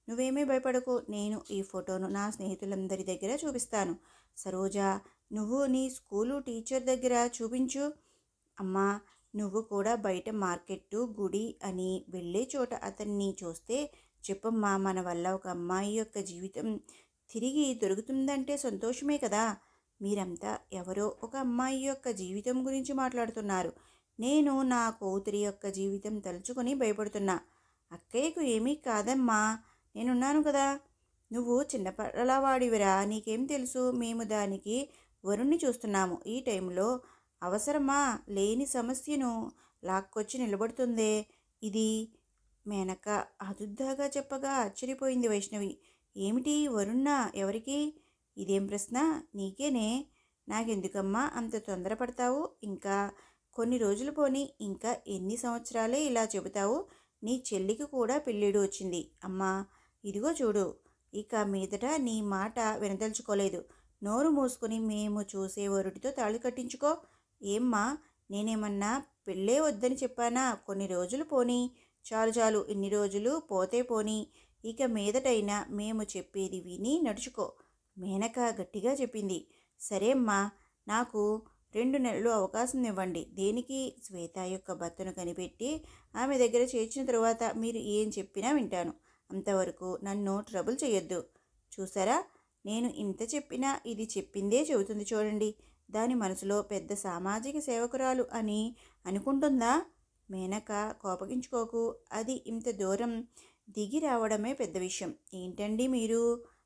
నువ్వేమీ భయపడకు. నేను ఈ ఫోటోను నా స్నేహితులందరి దగ్గర చూపిస్తాను. సరోజ, నువ్వు నీ స్కూలు టీచర్ దగ్గర చూపించు. అమ్మా, నువ్వు కూడా బయట మార్కెట్టు, గుడి అని వెళ్ళే చోట అతన్ని చూస్తే చెప్పమ్మా. మన వల్ల ఒక అమ్మాయి యొక్క జీవితం తిరిగి దొరుకుతుందంటే సంతోషమే కదా. మీరంతా ఎవరో ఒక అమ్మాయి యొక్క జీవితం గురించి మాట్లాడుతున్నారు. నేను నా కూతురి యొక్క జీవితం తలుచుకొని భయపడుతున్నా. అక్కయ్యకు ఏమీ కాదమ్మా, నేనున్నాను కదా. నువ్వు చిన్నపిల్లవాడివిరా, నీకేం తెలుసు? మేము దానికి వరుణ్ణి చూస్తున్నాము. ఈ టైంలో అవసరమా లేని సమస్యను లాక్కొచ్చి నిలబడుతుందే ఇది. మేనక అదుద్దాగా చెప్పగా ఆశ్చర్యపోయింది వైష్ణవి. ఏమిటి వరుణ్ణా? ఎవరికి? ఇదేం ప్రశ్న? నీకేనే. నాకెందుకమ్మా అంత తొందరపడతావు? ఇంకా కొన్ని రోజులు పోని, ఇంకా ఎన్ని సంవత్సరాలే ఇలా చెబుతావు? నీ చెల్లికి కూడా పెళ్ళిడు వచ్చింది. అమ్మా, ఇదిగో చూడు, ఇక మీదట నీ మాట వినదలుచుకోలేదు. నోరు మూసుకుని మేము చూసే వరుడితో తాళి కట్టించుకో. ఏమ్మా, నేనేమన్నా పెళ్ళే వద్దని చెప్పానా? కొన్ని రోజులు పోనీ. చాలు చాలు, ఇన్ని రోజులు పోతే పోనీ. ఇక మీదటైనా మేము చెప్పేది విని నడుచుకో. మేనక గట్టిగా చెప్పింది. సరేమ్మా, నాకు 2 నెలలు అవకాశం ఇవ్వండి. దేనికి? శ్వేత యొక్క భర్తను కనిపెట్టి ఆమె దగ్గర చేర్చిన తరువాత మీరు ఏం చెప్పినా వింటాను. అంతవరకు నన్ను ట్రబుల్ చేయొద్దు. చూసారా, నేను ఇంత చెప్పినా ఇది చెప్పిందే చెబుతుంది చూడండి. దాని మనసులో పెద్ద సామాజిక సేవకురాలు అని అనుకుంటుందా? మేనక, కోపగించుకోకు. అది ఇంత దూరం దిగి రావడమే పెద్ద విషయం. ఏంటండి మీరు?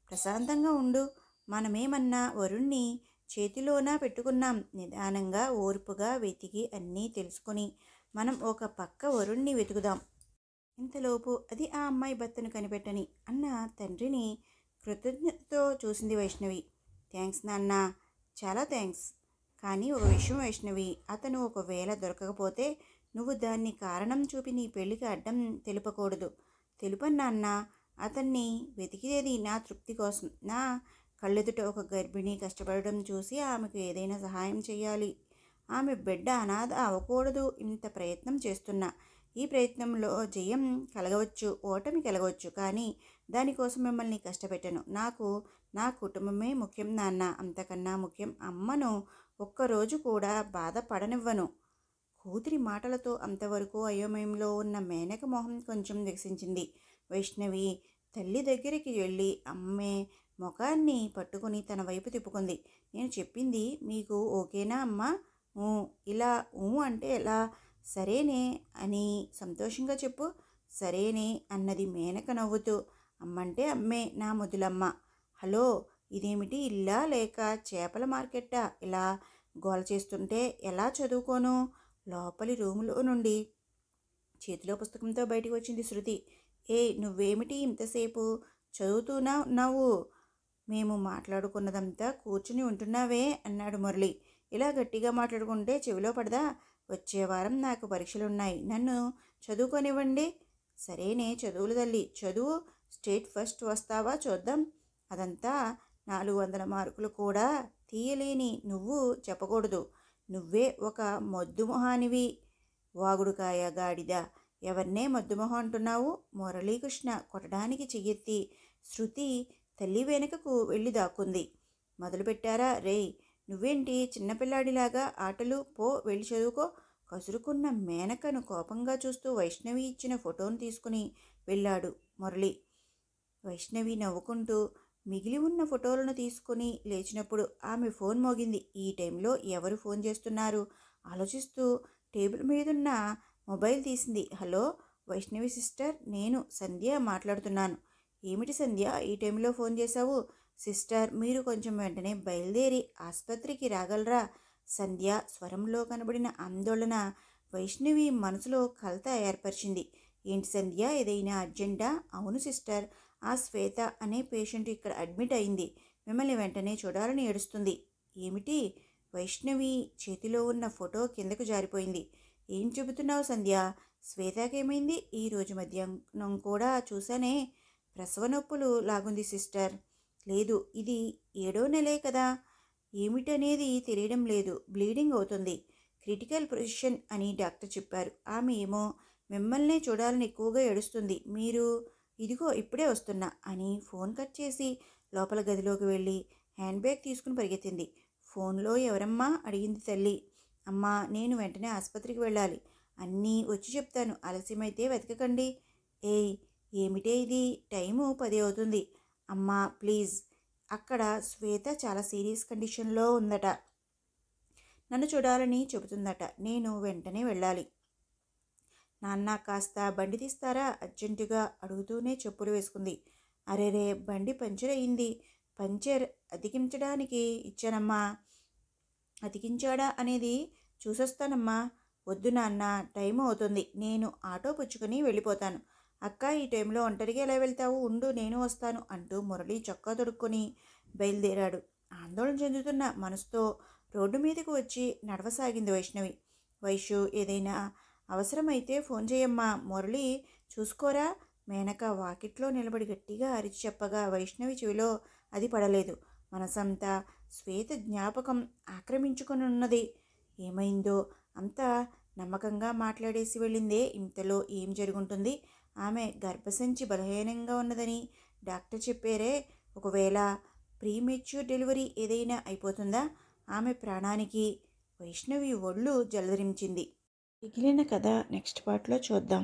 ప్రశాంతంగా ఉండు. మనమేమన్నా వరుణ్ణి చేతిలోనా పెట్టుకున్నాం. నిదానంగా ఓర్పుగా వెతికి అన్నీ తెలుసుకుని మనం ఒక పక్క వరుణ్ణి వెతుకుదాం. ఇంతలోపు అది ఆ అమ్మాయి భర్తను కనిపెట్టని అన్న తండ్రిని కృతజ్ఞతతో చూసింది వైష్ణవి. థ్యాంక్స్ నాన్న, చాలా థ్యాంక్స్. కానీ ఒక విషయం వైష్ణవి, అతను ఒకవేళ దొరకకపోతే నువ్వు దాన్ని కారణం చూపి నీ పెళ్లికి అడ్డం తెలుపకూడదు. తెలుపన్నాన్న. అతన్ని వెతికేది నా తృప్తి కోసం. నా కళ్ళెదుట ఒక గర్భిణి కష్టపడడం చూసి ఆమెకు ఏదైనా సహాయం చేయాలి. ఆమె బిడ్డ అనాథ అవ్వకూడదు. ఇంత ప్రయత్నం చేస్తున్నా. ఈ ప్రయత్నంలో జయం కలగవచ్చు, ఓటమి కలగవచ్చు. కానీ దానికోసం మిమ్మల్ని కష్టపెట్టను. నాకు నా కుటుంబమే ముఖ్యం నాన్న. అంతకన్నా ముఖ్యం అమ్మను ఒక్కరోజు కూడా బాధపడనివ్వను. కూతురి మాటలతో అంతవరకు అయోమయంలో ఉన్న మేనక మొహం కొంచెం వికసించింది. వైష్ణవి తల్లి దగ్గరికి వెళ్ళి అమ్మే ముఖాన్ని పట్టుకుని తన వైపు తిప్పుకుంది. నేను చెప్పింది మీకు ఓకేనా అమ్మా? ఇలా అంటే ఎలా? సరేనే అని సంతోషంగా చెప్పు. సరేనే అన్నది మేనక నవ్వుతూ. అమ్మంటే అమ్మే, నా ముదులమ్మ. హలో, ఇదేమిటి ఇల్లా లేక చేపల మార్కెట్టా? ఇలా గోల చేస్తుంటే ఎలా చదువుకోను? లోపలి రూములో నుండి చేతిలో పుస్తకంతో బయటికి వచ్చింది శృతి. నువ్వేమిటి ఇంతసేపు చదువుతూనా ఉన్నావు? మేము మాట్లాడుకున్నదంతా కూర్చుని ఉంటున్నావే అన్నాడు మురళి. ఇలా గట్టిగా మాట్లాడుకుంటే చెవిలో పడదా? వచ్చే వారం నాకు పరీక్షలున్నాయి. నన్ను చదువుకొనివ్వండి. సరేనే, చదువులు తల్లి, చదువు. స్టేట్ ఫస్ట్ వస్తావా చూద్దాం. అదంతా 400 మార్కులు కూడా తీయలేని నువ్వు చెప్పకూడదు. నువ్వే ఒక మొద్దుమొహానివి. వాగుడుకాయ గాడిద. ఎవరినే మొద్దుమొహం అంటున్నావు? మురళీకృష్ణ కొట్టడానికి చెయ్యెత్తి శృతి తల్లి వెనుకకు వెళ్ళి దాక్కుంది. మొదలుపెట్టారా? రేయ్, నువ్వేంటి చిన్నపిల్లాడిలాగా ఆటలు? పో, వెళ్ళి చదువుకో. కసురుకున్న మేనకను కోపంగా చూస్తూ వైష్ణవి ఇచ్చిన ఫోటోను తీసుకుని వెళ్ళాడు మురళి. వైష్ణవి నవ్వుకుంటూ మిగిలి ఉన్న ఫోటోలను తీసుకుని లేచినప్పుడు ఆమె ఫోన్ మోగింది. ఈ టైంలో ఎవరు ఫోన్ చేస్తున్నారు ఆలోచిస్తూ టేబుల్ మీదున్న మొబైల్ తీసింది. హలో వైష్ణవి సిస్టర్, నేను సంధ్య మాట్లాడుతున్నాను. ఏమిటి సంధ్య, ఈ టైంలో ఫోన్ చేశావు? సిస్టర్, మీరు కొంచెం వెంటనే బయలుదేరి ఆసుపత్రికి రాగలరా? సంధ్య స్వరంలో కనబడిన ఆందోళన వైష్ణవి మనసులో కలత ఏర్పరిచింది. ఏంటి సంధ్య, ఏదైనా అర్జెంటా? అవును సిస్టర్, ఆ శ్వేత అనే పేషెంట్ ఇక్కడ అడ్మిట్ అయింది. మిమ్మల్ని వెంటనే చూడాలని ఏడుస్తుంది. ఏమిటి? వైష్ణవి చేతిలో ఉన్న ఫోటో కిందకు జారిపోయింది. ఏం చెబుతున్నావు సంధ్య? శ్వేతకేమైంది? ఈరోజు మధ్యాహ్నం కూడా చూశానే. ప్రసవ నొప్పులు లాగుంది సిస్టర్. లేదు, ఇది 7వ నెలే కదా. ఏమిటనేది తెలియడం లేదు. బ్లీడింగ్ అవుతుంది. క్రిటికల్ పొజిషన్ అని డాక్టర్ చెప్పారు. ఆమె ఏమో మిమ్మల్నే చూడాలని ఎక్కువగా ఏడుస్తుంది. మీరు ఇదిగో ఇప్పుడే వస్తున్నా అని ఫోన్ కట్ చేసి లోపల గదిలోకి వెళ్ళి హ్యాండ్ బ్యాగ్ తీసుకుని పరిగెత్తింది. ఫోన్లో ఎవరమ్మా అడిగింది తల్లి. అమ్మా, నేను వెంటనే ఆసుపత్రికి వెళ్ళాలి. అన్నీ వచ్చి చెప్తాను. ఆలస్యమైతే వెతకకండి. ఏయ్, ఏమిటే ఇది? టైము 10 అవుతుంది. అమ్మా ప్లీజ్. అక్కడ శ్వేత చాలా సీరియస్ కండిషన్లో ఉందట. నన్ను చూడాలని చెబుతుందట. నేను వెంటనే వెళ్ళాలి. నాన్న, కాస్త బండి తీస్తారా? అర్జెంటుగా అడుగుతూనే చెప్పులు వేసుకుంది. అరేరే, బండి పంచర్ అయింది. పంచర్ అతికించడానికి ఇచ్చానమ్మా. అతికించాడా అనేది చూసొస్తానమ్మా. వద్దు నాన్న, టైం అవుతుంది. నేను ఆటో పుచ్చుకొని వెళ్ళిపోతాను. అక్క, ఈ టైంలో ఒంటరిగా ఎలా వెళ్తావు? ఉండు, నేను వస్తాను అంటూ మురళి చొక్కా తొడుక్కొని బయలుదేరాడు. ఆందోళన చెందుతున్న మనసుతో రోడ్డు మీదకు వచ్చి నడవసాగింది వైష్ణవి. వైషు, ఏదైనా అవసరమైతే ఫోన్ చేయమ్మా. మురళి చూసుకోరా? మేనక వాకిట్లో నిలబడి గట్టిగా అరిచి చెప్పగా వైష్ణవి చెవిలో అది పడలేదు. మనసంతా శ్వేత జ్ఞాపకం ఆక్రమించుకొనున్నది. ఏమైందో అంతా నమ్మకంగా మాట్లాడేసి వెళ్ళిందే. ఇంతలో ఏం జరుగుంటుంది? ఆమె గర్భసంచి బలహీనంగా ఉన్నదని డాక్టర్ చెప్పారే. ఒకవేళ ప్రీమెచ్యూర్ డెలివరీ ఏదైనా అయిపోతుందా? ఆమె ప్రాణానికి. వైష్ణవి ఒళ్ళు జలధరించింది. మిగిలిన కథ నెక్స్ట్ పార్ట్లో చూద్దాం.